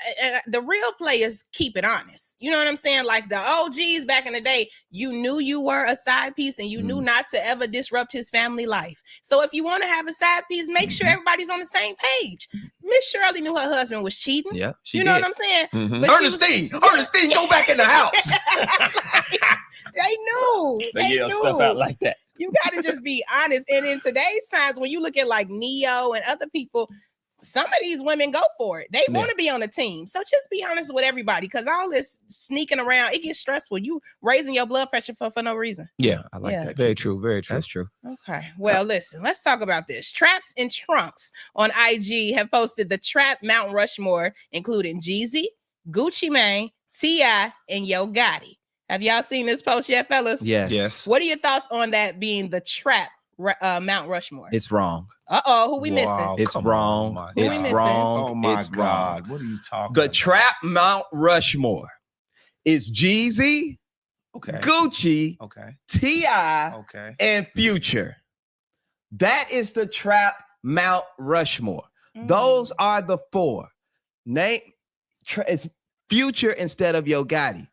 the real players keep it honest. You know what I'm saying? Like the OGs back in the day, you knew you were a side piece and you knew not to ever disrupt his family life. So if you want to have a side piece, make sure everybody's on the same page. Miss Shirley knew her husband was cheating. Yeah, she know did. what I'm saying? Mm-hmm. But Ernestine, go back in the house. They knew. They yell stuff out like that. You got to just be honest. And in today's times, when you look at like Neo and other people, some of these women go for it. They want to be on a team. So just be honest with everybody, because all this sneaking around, it gets stressful. You raising your blood pressure for no reason. Yeah, I like that. Very true. Very true. That's true. Okay. Well, listen, let's talk about this. Traps and Trunks on IG have posted the Trap Mount Rushmore, including Jeezy, Gucci Mane, T.I., and Yo Gotti. Have y'all seen this post yet, fellas? Yes. What are your thoughts on that being the Trap Mount Rushmore? It's wrong. Who we missing? It's wrong. It's wrong. Oh my it's God. Wrong. What are you talking The about? Trap Mount Rushmore is Jeezy, Okay. Gucci, Okay. T.I., Okay. and Future. That is the Trap Mount Rushmore. Those are the four. It's Future instead of Yo Gotti.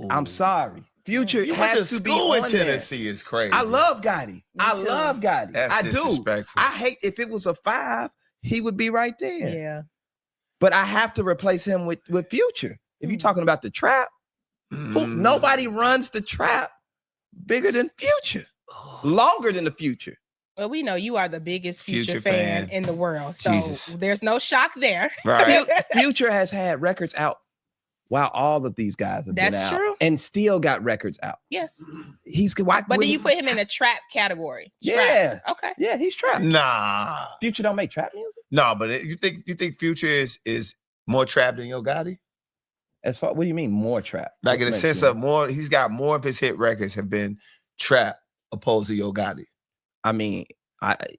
I'm sorry. Future You went has to to be school in on there. Tennessee is crazy. I love Gotti. I too. love Gotti. That's I do. disrespectful. I hate if it was a 5, he would be right there. Yeah. But I have to replace him with Future. If you're talking about the Trap, nobody runs the Trap bigger than Future, longer than the Future. Well, we know you are the biggest Future Future fan fan. in the world, so Jesus. there's no shock there. Right. Future has had records out while all of these guys have been That's out, true. and still got records out. Yes. Why? But do you put him in a trap category? Yeah. Trap. Okay. Yeah, he's trap. Nah. Future don't make trap music. No, but you think Future is more trap than Yo Gotti? As far, what do you mean more trap? Like in What the makes sense you- of more, he's got more of his hit records have been trap opposed to Yo Gotti. I mean,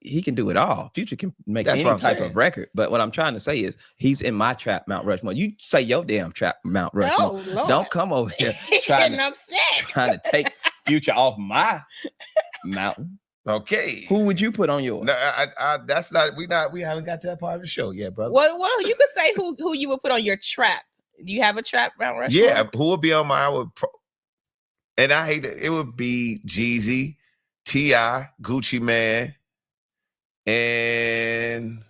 he can do it all. Future can make That's any what I'm type saying. of record. But what I'm trying to say is he's in my Trap Mount Rushmore. You say your damn Trap Mount Rushmore. Oh, Lord. Don't come over here Getting upset. trying to take Future off my mountain. Okay. Who would you put on yours? No, that's not. We haven't got to that part of the show yet, brother. Well, you could say who you would put on your trap. Do you have a trap Mount Rushmore? Yeah, who would be on mine? And I hate it. It would be Jeezy, T.I., Gucci Man, and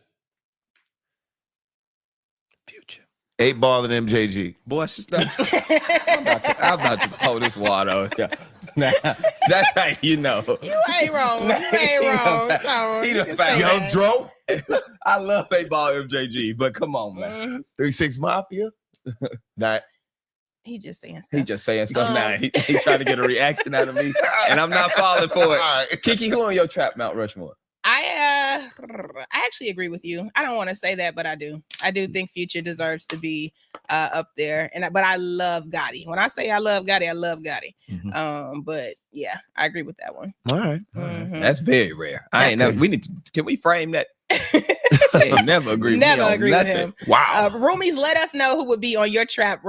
Future. 8 Ball and MJG. Boy, I'm about to pour this water on you. Nah, that's how you know. You ain't wrong. You ain't wrong. Tyrone. You can say Young that. Dro, I love 8 Ball MJG, but come on, man. Mhm. 3-6 Mafia. Not. He just saying stuff. He just saying stuff now. He's trying to get a reaction out of me, and I'm not falling for it. All right. Keke, who on your Trap Mount Rushmore? I actually agree with you. I don't want to say that, but I do. I do think Future deserves to be up there. But I love Gotti. When I say I love Gotti, I love Gotti. Mm-hmm. But yeah, I agree with that one. All right. Mhm. That's very rare. I ain't never. Can we frame that? I ain't never agree. Never with me on agree with nothing. him. Wow. Roomies, let us know who would be on your Trap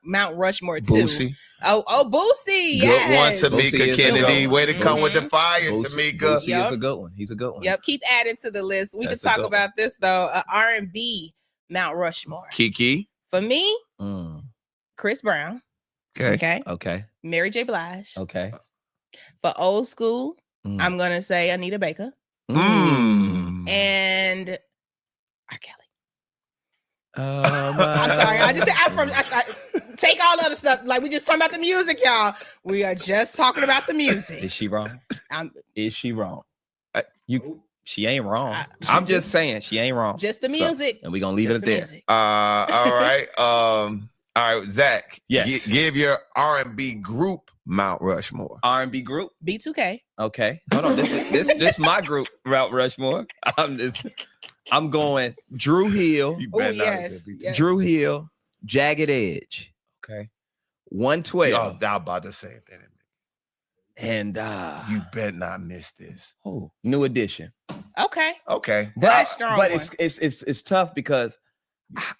Mount Rushmore too. Boosie. Oh, Boosie. Good Yes. one, Boosie Tamika is a Kennedy. good Way to one. come with the Mhm. fire, Boosie Tamika. is Yup. a good one. He's a good one. Yep, keep adding to the list. We That's can a talk good about this though. R&B Mount Rushmore. Keke. For me, Mm, Chris Brown. Okay. Okay. okay. Mary J. Blige. Okay. For old school, Mm. I'm gonna say Anita Baker Mm. and R. Kelly. I'm I'm sorry. I just said take all other stuff. Like we just talking about the music, y'all. We are just talking about the Is music. she wrong? I'm Is she wrong? I- She ain't wrong. she I'm just just- saying she ain't wrong. just the So, music. and we're gonna leave Just it the there. music. All right. All right, Zach. Yes. Give your R&B group Mount Rushmore. R&B group. B2K. Okay. Hold on. This my group, Mount Rushmore. I'm going Drew Hill, You Oh better not yes. say B2K. Yes. Drew Hill, Jagged Edge, Okay. 112, Y'all about the same thing. and You better not miss this. New Edition. Okay. Okay. That's a strong but one. it's tough because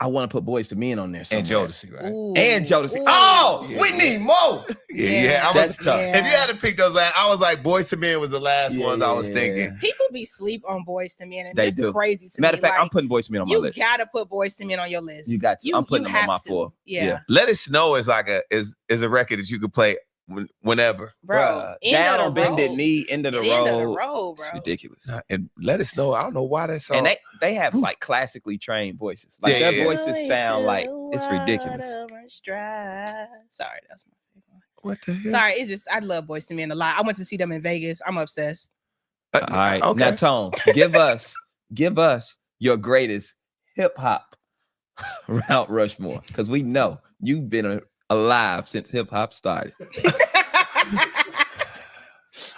I want to put Boys to Men on there. And somewhere. Jodeci, right? Ooh. And Jodeci. Ooh. Oh, Yeah. we need more. Yeah. That's tough. If you had to pick those last, I was like, Boys to Men was the last ones I was Yeah. thinking. People be sleep on Boys to Men, and They that's do. crazy to Matter me. of fact, Like, I'm putting Boys to Men on my you list. gotta put Boys to Men on your list. You got to. I'm putting you them on my have to. 4. Yeah, Let It Snow is like is a record that you could play whenever. bro. Bruh, End down of on the bended road. knee, end of the End of the road. road, It's bro. ridiculous. And Let It Snow, I don't know why that's so. And they have like classically trained voices. Like Yeah, their yeah. voices sound like it's ridiculous. Sorry, that's my favorite. What the hell? Sorry, it's just I love Boys to Men a lot. I went to see them in Vegas. I'm obsessed. All right. Okay. Now, Tone, give us your greatest hip hop Mount Rushmore, because we know you've been alive since hip hop started.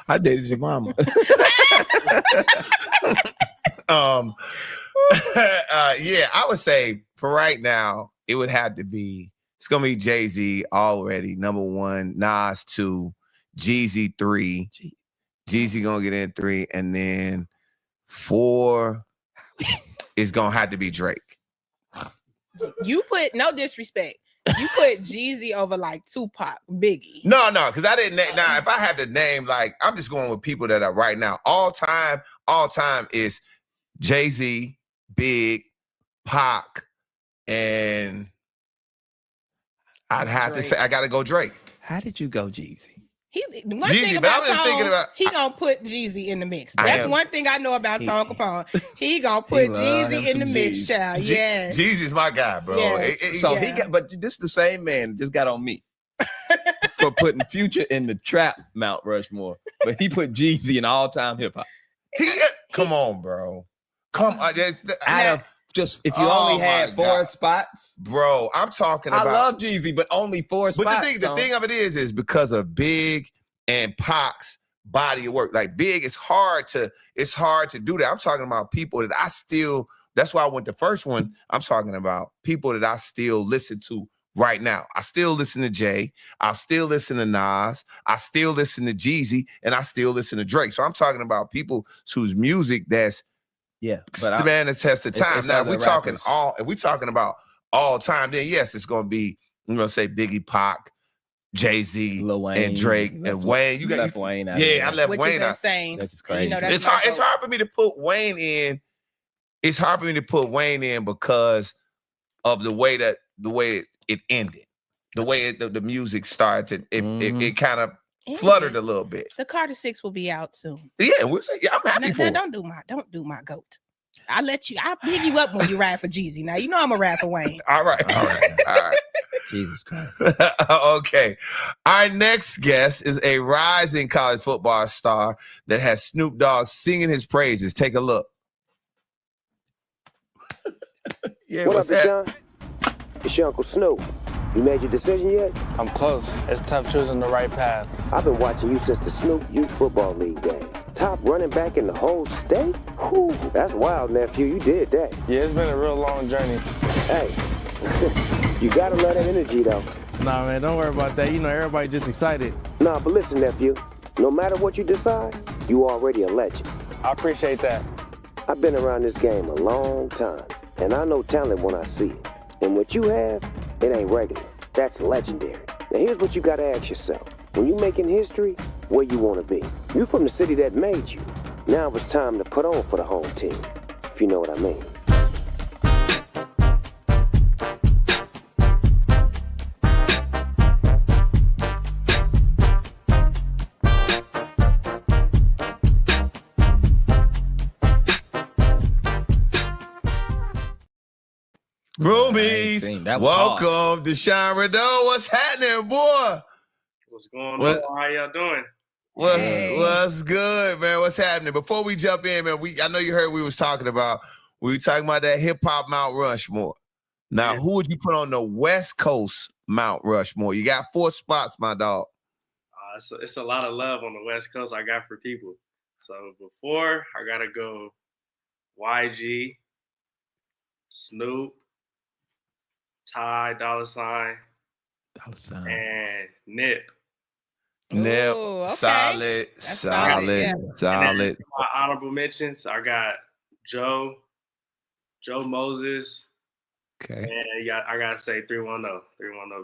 I dated your mama. Yeah, I would say for right now, it would have to be, it's gonna be Jay-Z already, number 1, Nas 2, Jeezy 3. Jeezy gonna get in 3, and then 4 is gonna have to be Drake. You put, no disrespect, you put Jeezy over like Tupac, Biggie. No, because I didn't. Now, if I had to name, like, I'm just going with people that are right now. All time is Jay-Z, Big, Pac, and I'd have to say I gotta go Drake. How did you go Jeezy? One thing about Tone, he gonna put Jeezy in the mix. That's one thing I know about Tone Capone. He gonna put Jeezy in the mix, child. Yes, Jeezy's my guy, bro. Yes. He got, but this is the same man just got on me for putting Future in the trap Mount Rushmore, but he put Jeezy in all-time hip hop. Come on, bro. Come on. Just if you only had 4 spots, bro. I'm talking about. I love Jeezy, but only 4 spots. But the thing of it is because of Big and Pac's body of work. Like Big, it's hard to do that. I'm talking about people that I still. That's why I went the first one. I'm talking about people that I still listen to right now. I still listen to Jay. I still listen to Nas. I still listen to Jeezy, and I still listen to Drake. So I'm talking about people whose music that's. Yeah, but man, the test of time. Now, if we talking about all time, then yes, it's gonna be. I'm gonna say Biggie, Pac, Jay-Z, Lil Wayne, and Drake, and Wayne. You left Wayne out. Yeah, I left Wayne out. Which is insane. That's just crazy. You know, it's hard for me to put Wayne in. It's hard for me to put Wayne in because of the way it ended, the way the music started. It kind of fluttered a little bit. The Carter 6 will be out soon. Yeah, I'm happy for it. Don't do my goat. I'll pick you up when you ride for Jeezy. Now you know I'm a ride for Wayne. All right. Jesus Christ. Okay. Our next guest is a rising college football star that has Snoop Dogg singing his praises. Take a look. Yeah, what up, John? It's your Uncle Snoop. You made your decision yet? I'm close. It's tough choosing the right path. I've been watching you since the Snoop Youth Football League days. Top running back in the whole state? Whew, that's wild, nephew. You did that. Yeah, it's been a real long journey. Hey, you gotta love that energy, though. Nah, man, don't worry about that. You know, everybody just excited. Nah, but listen, nephew. No matter what you decide, you already a legend. I appreciate that. I've been around this game a long time, and I know talent when I see it. And what you have, it ain't regular. That's legendary. Now here's what you gotta ask yourself. When you making history, where you wanna be? You from the city that made you. Now it's time to put on for the home team, if you know what I mean. Roomies, welcome to Deshonne Dedeaux. What's happening, boy? What's going on? How y'all doing? What's good, man? What's happening? Before we jump in, man, I know you heard we were talking about that hip hop Mount Rushmore. Now, who would you put on the West Coast Mount Rushmore? You got 4 spots, my dog. It's a lot of love on the West Coast I got for people. So before, I gotta go YG, Snoop, Ty, Dollar Sign, and Nip. Nip, ooh, okay. Solid. My honorable mentions, I got Joe Moses. Okay. And I gotta say 310,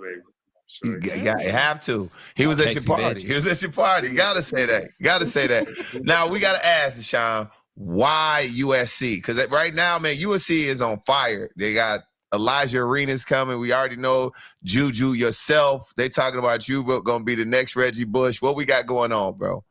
baby. Sure. You have to. He was at your party. He was at your party. You gotta say that. Now we gotta ask Deshonne, why USC? Because right now, man, USC is on fire. They got Elijah Arenas coming. We already know Juju, yourself. They talking about you, but gonna be the next Reggie Bush. What we got going on, bro?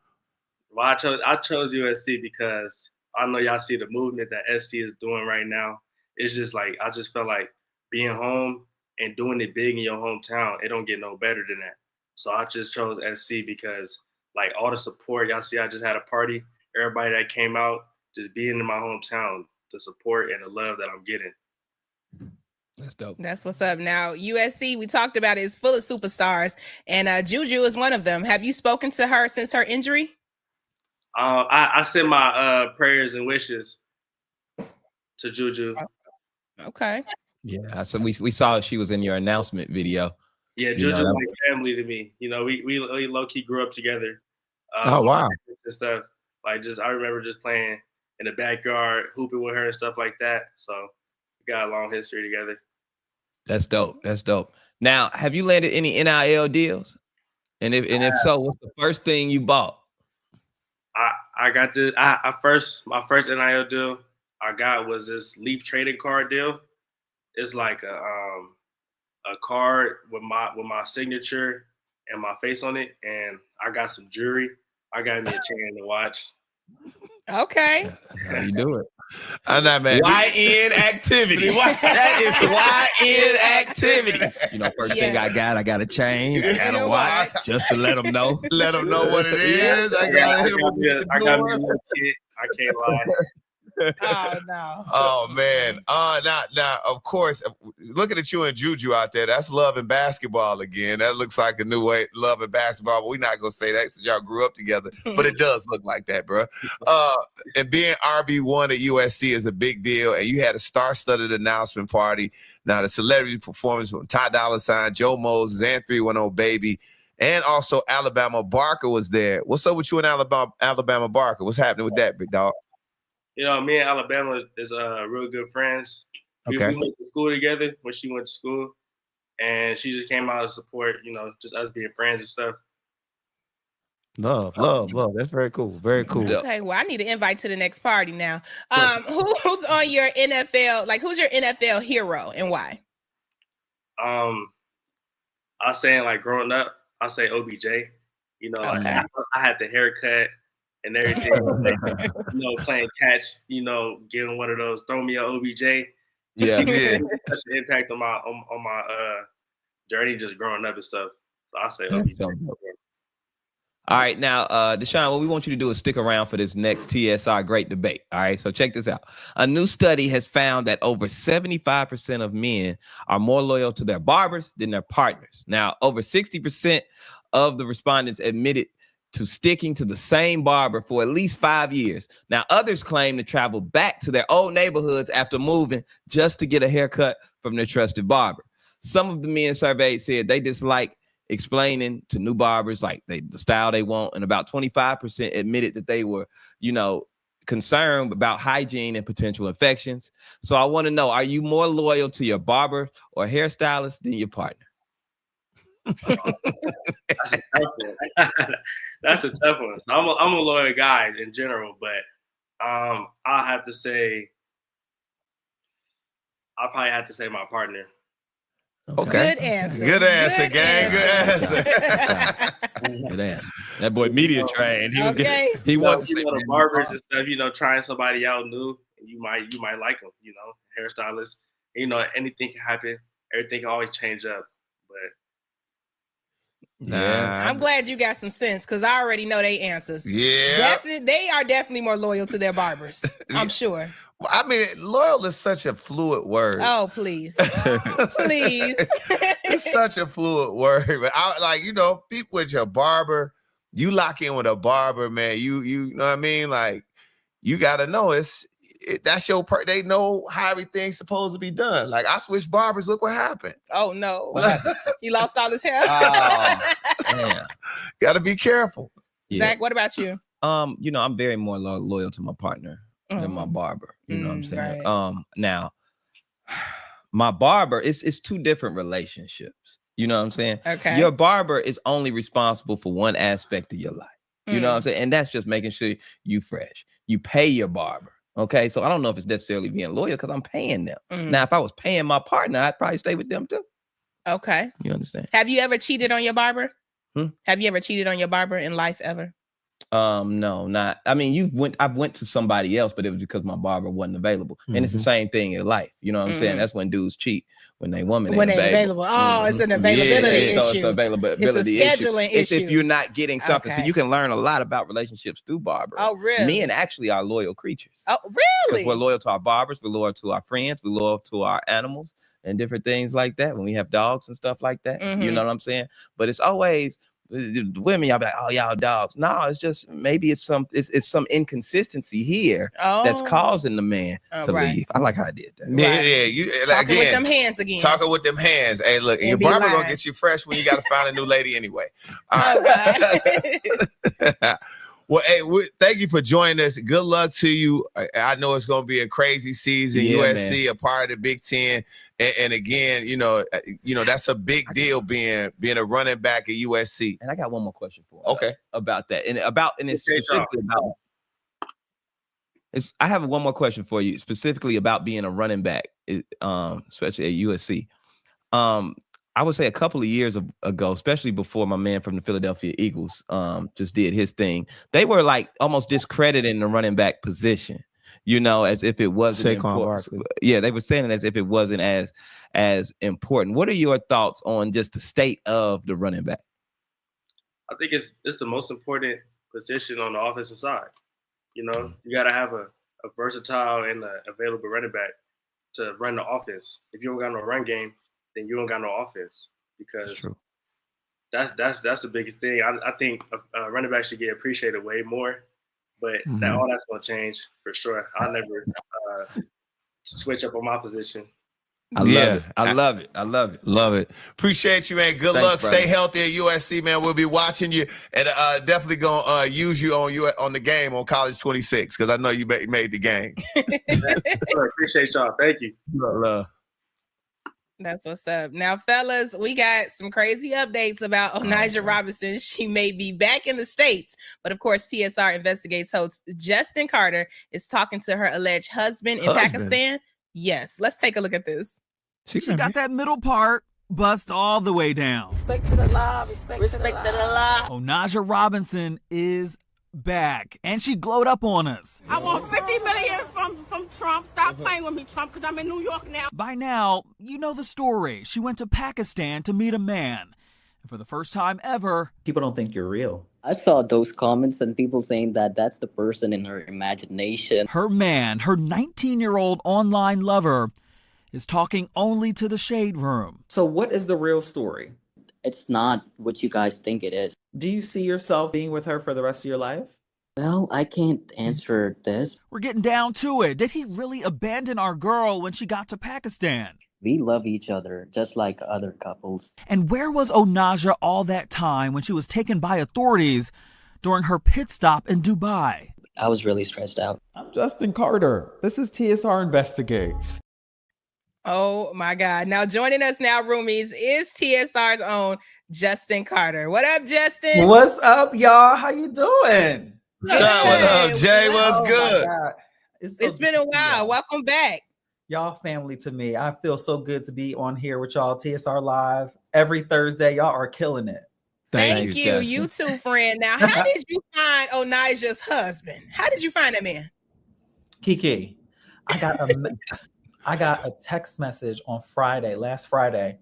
Well, I chose USC because I know y'all see the movement that SC is doing right now. It's just like I just felt like being home and doing it big in your hometown. It don't get no better than that. So I just chose SC because like all the support y'all see. I just had a party. Everybody that came out, just being in my hometown, the support and the love that I'm getting. That's dope. That's what's up. Now, USC, we talked about it, is full of superstars, and Juju is one of them. Have you spoken to her since her injury? I send my prayers and wishes to Juju. Okay. Yeah, so we saw she was in your announcement video. Yeah, Juju like family to me. You know, we low key grew up together. Oh wow. And stuff like I remember just playing in the backyard, hooping with her and stuff like that. So we got a long history together. That's dope. That's dope. Now, have you landed any NIL deals? And if so, what's the first thing you bought? I got my first NIL deal I got was this Leaf trading card deal. It's like a card with my signature and my face on it, and I got some jewelry. I got me a chain and a watch. Okay. That's how you do it. I'm not mad. YN activity. That is YN activity. You know, first thing I got a chain, I got a watch, just to let them know. Let them know what it is. I got me a little kid. I can't lie. Oh no. Oh man. Now of course, looking at you and Juju out there, that's love and basketball again. That looks like a new way, love and basketball, but we're not gonna say that since y'all grew up together. But it does look like that, bro. And being RB1 at USC is a big deal. And you had a star-studded announcement party. Now the celebrity performance from Ty Dolla $ign, Joe Moses, and 310 Baby, and also Alabama Barker was there. What's up with you and Alabama Barker? What's happening with that, big dog? You know, me and Alabama is real good friends. Okay. We went to school together when she went to school, and she just came out to support, you know, just us being friends and stuff. Love. That's very cool. Very cool. Okay, well, I need an invite to the next party now. Who's on your NFL? Like, who's your NFL hero and why? I was saying, like, growing up, I say OBJ. You know, I had the haircut and everything, like, you know, playing catch, you know, getting one of those, throw me a OBJ. Yeah, such an impact on my journey, just growing up and stuff. So I say OBJ. All right, now, Deshonne, what we want you to do is stick around for this next TSR great debate. All right, so check this out. A new study has found that over 75% of men are more loyal to their barbers than their partners. Now, over 60% of the respondents admitted to sticking to the same barber for at least 5 years. Now, others claim to travel back to their old neighborhoods after moving just to get a haircut from their trusted barber. Some of the men surveyed said they dislike explaining to new barbers like the style they want, and about 25% admitted that they were, you know, concerned about hygiene and potential infections. So I want to know, are you more loyal to your barber or hairstylist than your partner? That's a tough one. I'm a loyal guy in general, but I'll probably have to say my partner. Okay. Good answer. Good answer, gang. Good answer. Good answer. That boy media trained. He was he wants to the barbers and stuff, you know, trying somebody out new, and you might like them, you know, hairstylist. You know, anything can happen. Everything can always change up. But yeah, I'm glad you got some sense because I already know they answers. Yeah, they are definitely more loyal to their barbers. I'm sure. I mean, loyal is such a fluid word. Oh, please. Please. It's such a fluid word. But I like, you know, people with your barber, you lock in with a barber, man. You know what I mean? Like, you gotta know that's your they know how everything's supposed to be done. Like, I switched barbers, look what happened. Oh no. He lost all his hair. Man. Gotta be careful. Zach, what about you? You know, I'm very more loyal to my partner than my barber. You know what I'm saying? Right. Now, my barber, it's two different relationships. You know what I'm saying? Okay. Your barber is only responsible for one aspect of your life. You know what I'm saying? And that's just making sure you fresh. You pay your barber. Okay. So I don't know if it's necessarily being loyal because I'm paying them. Now, if I was paying my partner, I'd probably stay with them too. Okay. You understand? Have you ever cheated on your barber? Have you ever cheated on your barber in life ever? No, not. I mean, I went to somebody else, but it was because my barber wasn't available. And it's the same thing in life. You know what I'm saying? That's when dudes cheat when they woman ain't available. Oh, it's an availability issue. So it's an availability it's a scheduling issue. It's if you're not getting something. So you can learn a lot about relationships through barbers. Oh, really? Men actually are loyal creatures. Oh, really? Because we're loyal to our barbers, we're loyal to our friends, we're loyal to our animals. and different things like that when we have dogs and stuff like that. You know what I'm saying? But it's always women, y'all be like, oh, y'all dogs. No, it's just maybe it's some inconsistency here that's causing the man to leave. I like how I did that. Yeah, you talking with them hands again. Talking with them hands. Hey, look, your barber gonna get you fresh when you got to find a new lady anyway. Well, hey, thank you for joining us. Good luck to you. I know it's going to be a crazy season. USC, a part of the Big Ten, and again, you know, that's a big deal being a running back at USC. And I got one more question for about that, and it's specifically about. I have one more question for you, specifically about being a running back, especially at USC. I would say a couple of years ago, especially before my man from the Philadelphia Eagles just did his thing, they were like almost discrediting the running back position, you know, as if it wasn't important. Yeah, they were saying it as if it wasn't as important. What are your thoughts on just the state of the running back? I think it's the most important position on the offensive side. You know, you got to have a versatile and available running back to run the offense. If you don't got no run game, then you don't got no offense, because that's the biggest thing. I think a running back should get appreciated way more, but all that's gonna change for sure. I'll never switch up on my position. I love it. Love it. Appreciate you, man. Good luck. Brother. Stay healthy at USC, man. We'll be watching you, and definitely gonna use you on the game on College 26, because I know you made the game. Appreciate y'all. Thank you. Love. That's what's up. Now, fellas, we got some crazy updates about Onijah Robinson. She may be back in the States, but of course, TSR Investigates host Justin Carter is talking to her alleged husband in Pakistan. Yes, let's take a look at this. She got that middle part bust all the way down. Respect to the law. Respect to the law. Onijah Robinson is back, and she glowed up on us. I want 50 million from Trump. Stop playing with me, Trump, because I'm in New York now. By now, you know the story. She went to Pakistan to meet a man, and for the first time ever, people don't think you're real. I saw those comments and people saying that that's the person in her imagination. Her man, her 19-year-old online lover, is talking only to the Shade Room. So what is the real story? It's not what you guys think it is. Do you see yourself being with her for the rest of your life? Well, I can't answer this. We're getting down to it. Did he really abandon our girl when she got to Pakistan? We love each other, just like other couples. And where was Onijah all that time when she was taken by authorities during her pit stop in Dubai? I was really stressed out. I'm Justin Carter. This is TSR Investigates. Oh my God. Now joining us now, Roomies, is TSR's own Justin Carter. What up, Justin? What's up, y'all? How you doing? What's up, Jay? What's good? It's been a while. Welcome back. Y'all family to me. I feel so good to be on here with y'all. TSR Live every Thursday. Y'all are killing it. Thank you. You too, friend. Now, how did you find Onijah's husband? How did you find that man? Keke, I got a text message on last Friday,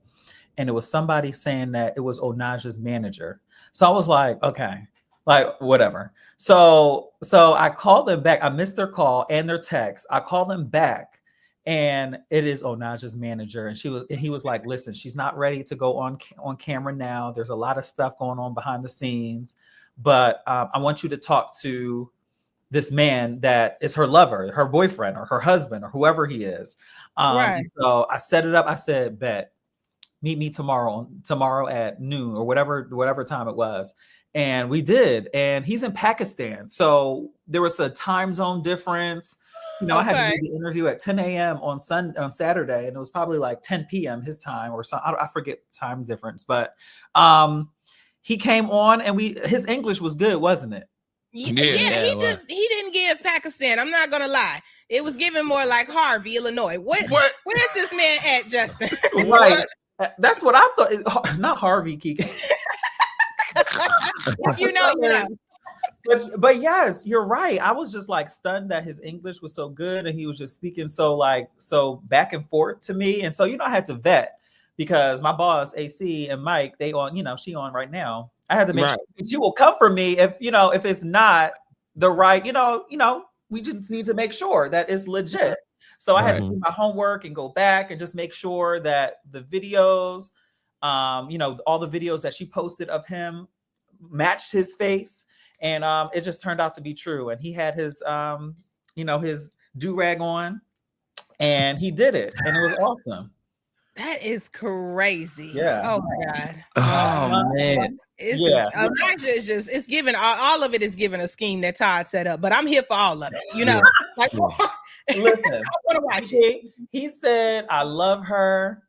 and it was somebody saying that it was Onijah's manager. So I was like, okay, like whatever. So I called them back. I missed their call and their text. I called them back, and it is Onijah's manager. And he was like, listen, she's not ready to go on camera now. There's a lot of stuff going on behind the scenes, but I want you to talk to this man that is her lover, her boyfriend, or her husband, or whoever he is. Right. So I set it up. I said, bet, meet me tomorrow at noon or whatever time it was. And we did. And he's in Pakistan. So there was a time zone difference. You know, I had to do the interview at 10 a.m. on Saturday, and it was probably like 10 p.m. his time or something. I forget time difference, but he came on, and his English was good, wasn't it? He didn't give Pakistan. I'm not gonna lie. It was given more like Harvey, Illinois. Where's this man at, Justin? Right. That's what I thought. Not Harvey, Keke. you know. But yes, you're right. I was just like stunned that his English was so good, and he was just speaking so back and forth to me. And so, I had to vet, because my boss, AC and Mike, they on, she on right now. I had to make sure she will come for me if it's not the right, we just need to make sure that it's legit. So I had to do my homework and go back and just make sure that the videos, you know, all the videos that she posted of him matched his face. And it just turned out to be true. And he had his, you know, his do-rag on, and he did it. And it was awesome. That is crazy. Yeah. Oh my God. Oh man. Onijah is just, it's giving, all of it is giving a scheme that Todd set up, but I'm here for all of it. You know, like, listen, I want to watch it. He said, I love her.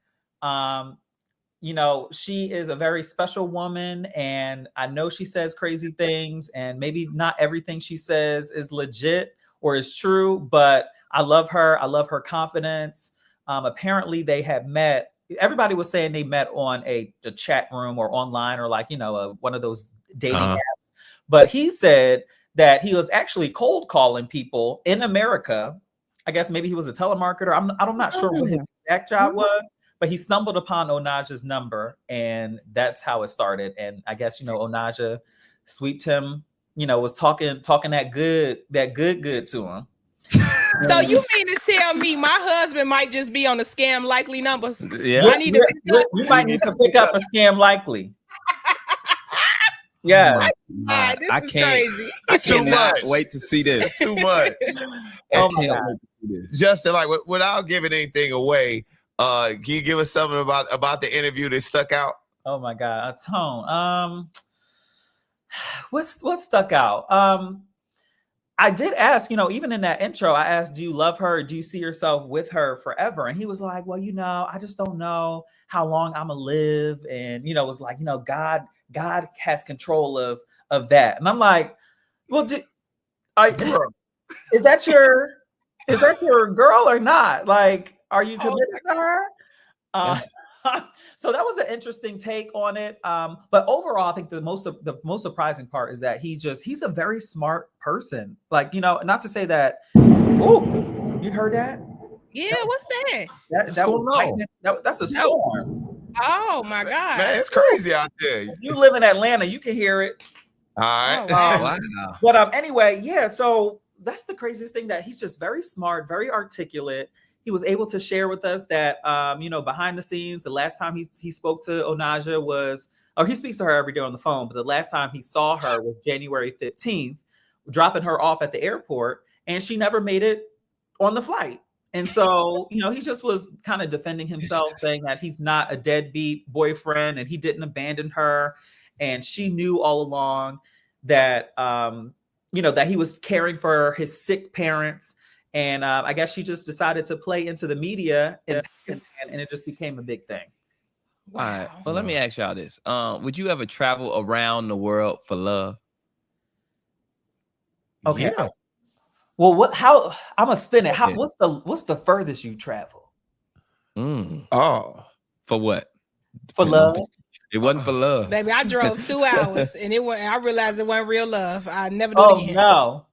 You know, she is a very special woman, and I know she says crazy things, and maybe not everything she says is legit or is true, but I love her. I love her confidence. Apparently they had met. Everybody was saying they met on a chat room or online or like, you know, one of those dating apps. But he said that he was actually cold calling people in America. I guess maybe he was a telemarketer. I'm not sure what his exact job was, but he stumbled upon Onijah's number, and that's how it started. And I guess, you know, Onijah sweeped him, you know, was talking that good to him. So you mean to tell me my husband might just be on the scam likely numbers? Yeah, I need to you might need to pick up a scam likely. Yeah, this is crazy. It's too much. Wait to see this. It's too much. Oh my God. Justin, like without giving anything away, can you give us something about the interview that stuck out? Oh my God, a tone. What stuck out? I did ask, you know, even in that intro, I asked, do you love her? Do you see yourself with her forever? And he was like, well, you know, I just don't know how long I'm gonna live. And, you know, it was like, you know, God has control of that. And I'm like, well, is that your girl or not? Like, are you committed to her? So that was an interesting take on it. But overall, I think the most surprising part is that he's a very smart person. Like, you know, not to say that. Oh, you heard that? Yeah, what's that? That was lightning. That's a storm. Oh my God, man, it's crazy out there. If you live in Atlanta, you can hear it. All right. Wow. But anyway, yeah. So that's the craziest thing, that he's just very smart, very articulate. He was able to share with us that, you know, behind the scenes, the last time he spoke to Onijah was, or he speaks to her every day on the phone, but the last time he saw her was January 15th, dropping her off at the airport, and she never made it on the flight. And so, you know, he just was kind of defending himself, saying that he's not a deadbeat boyfriend and he didn't abandon her. And she knew all along that, you know, that he was caring for his sick parents. And I guess she just decided to play into the media, and it just became a big thing. All right. Well, let me ask y'all this. Would you ever travel around the world for love? Okay. Yeah. Well, how I'm gonna spin it. What's the furthest you travel? Oh, for what? For love. It wasn't for love. Baby, I drove 2 hours and I realized it wasn't real love. I never do it again. No.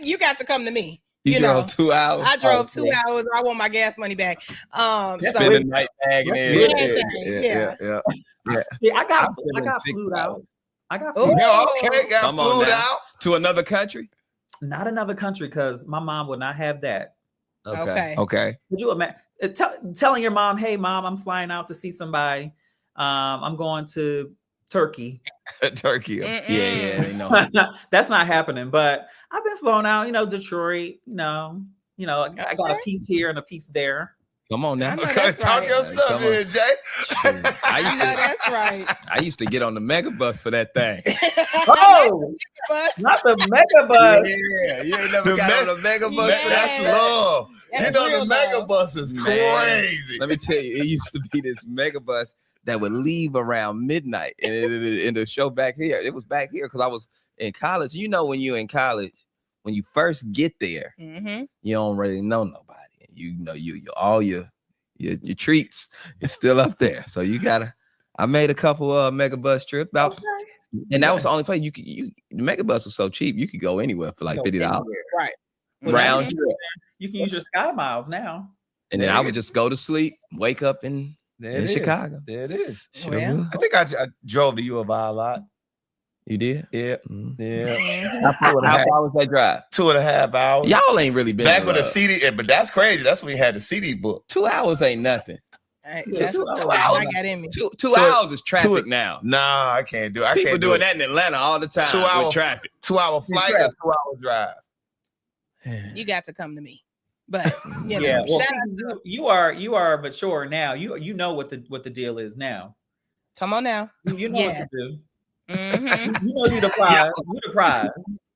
You got to come to me. You drove 2 hours. I drove 2 hours. I want my gas money back. So spend a night bag in there. Yeah. See, I got flued out. Got flued out to another country. Not another country, because my mom would not have that. Okay. Would you imagine telling your mom, "Hey, mom, I'm flying out to see somebody. I'm going to Turkey." Turkey. Yeah. No. That's not happening. But I've been flown out. You know, Detroit. You know. I got a piece here and a piece there. Come on now. Talk your stuff here, Jay. That's right. I used to get on the mega bus for that thing. Oh, not the mega bus. Yeah, you ain't never got on the mega bus. That's love. You know, the mega bus is crazy. Let me tell you, it used to be this mega bus that would leave around midnight, and in the show back here, it was back here because I was in college. You know, when you're in college, when you first get there, you don't really know nobody. You know, all your treats is still up there. So I made a couple mega bus trips out, and that was the only place the mega bus was so cheap you could go anywhere for like $50. Right. Round trip. You can use your Sky Miles now. And then I would just go to sleep, wake up in Chicago. There it is. Sure. I think I drove to U of I a lot. You did? Yeah. How far was that drive? 2.5 hours. Y'all ain't really been back with a CD, but that's crazy. That's when we had the CD book. 2 hours ain't nothing. Just 2 hours. I got in me. Two hours is traffic now. Nah, I can't do it. People doing that in Atlanta all the time. 2 hour with traffic. 2 hour flight or 2 hour drive. You got to come to me. But you know, yeah, well, you are mature now. You know what the deal is now. Come on now. You know what to do. Mm-hmm. You know you the prize. You the prize.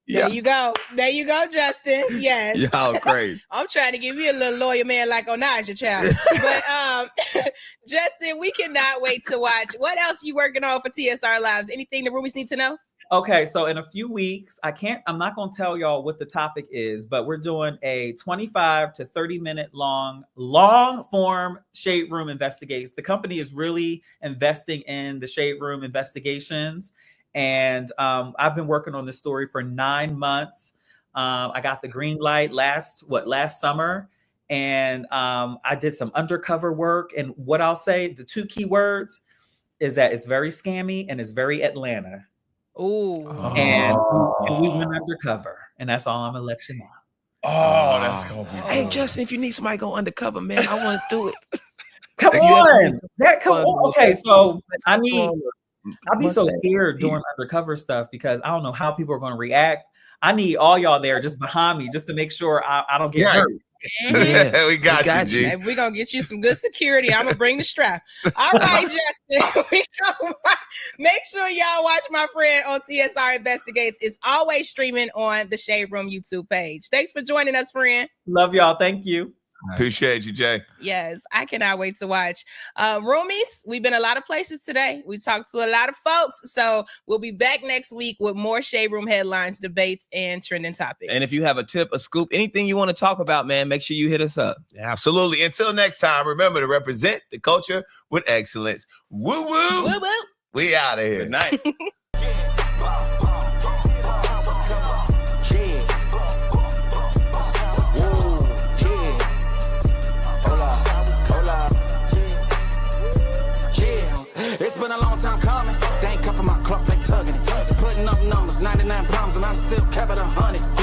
There you go. There you go, Justin. Yes. Y'all crazy. I'm trying to give you a little lawyer man like Onijah, child. But Justin, we cannot wait to watch. What else you working on for TSR Lives? Anything the Roomies need to know? Okay, so in a few weeks, I'm not going to tell y'all what the topic is, but we're doing a 25 to 30 minute long form Shade Room investigates. The company is really investing in the Shade Room investigations. And I've been working on this story for 9 months. I got the green light last summer. And I did some undercover work. And what I'll say, the 2 key words is that it's very scammy and it's very Atlanta. Ooh. And we went undercover, and that's all I'm gonna let you know. Oh, that's gonna be. Hey, Justin, if you need somebody go undercover, man, I want to do it. Come on, come on. Okay, so I'll be so scared doing undercover stuff because I don't know how people are gonna react. I need all y'all there just behind me just to make sure I don't get hurt. Yeah, we got you, G. Hey, we're gonna get you some good security. I'm gonna bring the strap. All right, Justin. Make sure y'all watch my friend on TSR Investigates. It's always streaming on the Shade Room YouTube page. Thanks for joining us, friend. Love y'all. Thank you. Appreciate you, Jay. Yes, I cannot wait to watch. Roomies, we've been a lot of places today. We talked to a lot of folks. So we'll be back next week with more Shade Room headlines, debates, and trending topics. And if you have a tip, a scoop, anything you want to talk about, man, make sure you hit us up. Absolutely. Until next time, remember to represent the culture with excellence. Woo woo. Woo woo. We out of here. Good night. It's been a long time coming. They ain't cuffing my clock, they tugging it. Putting up numbers, 99 pounds, and I still kept it 100.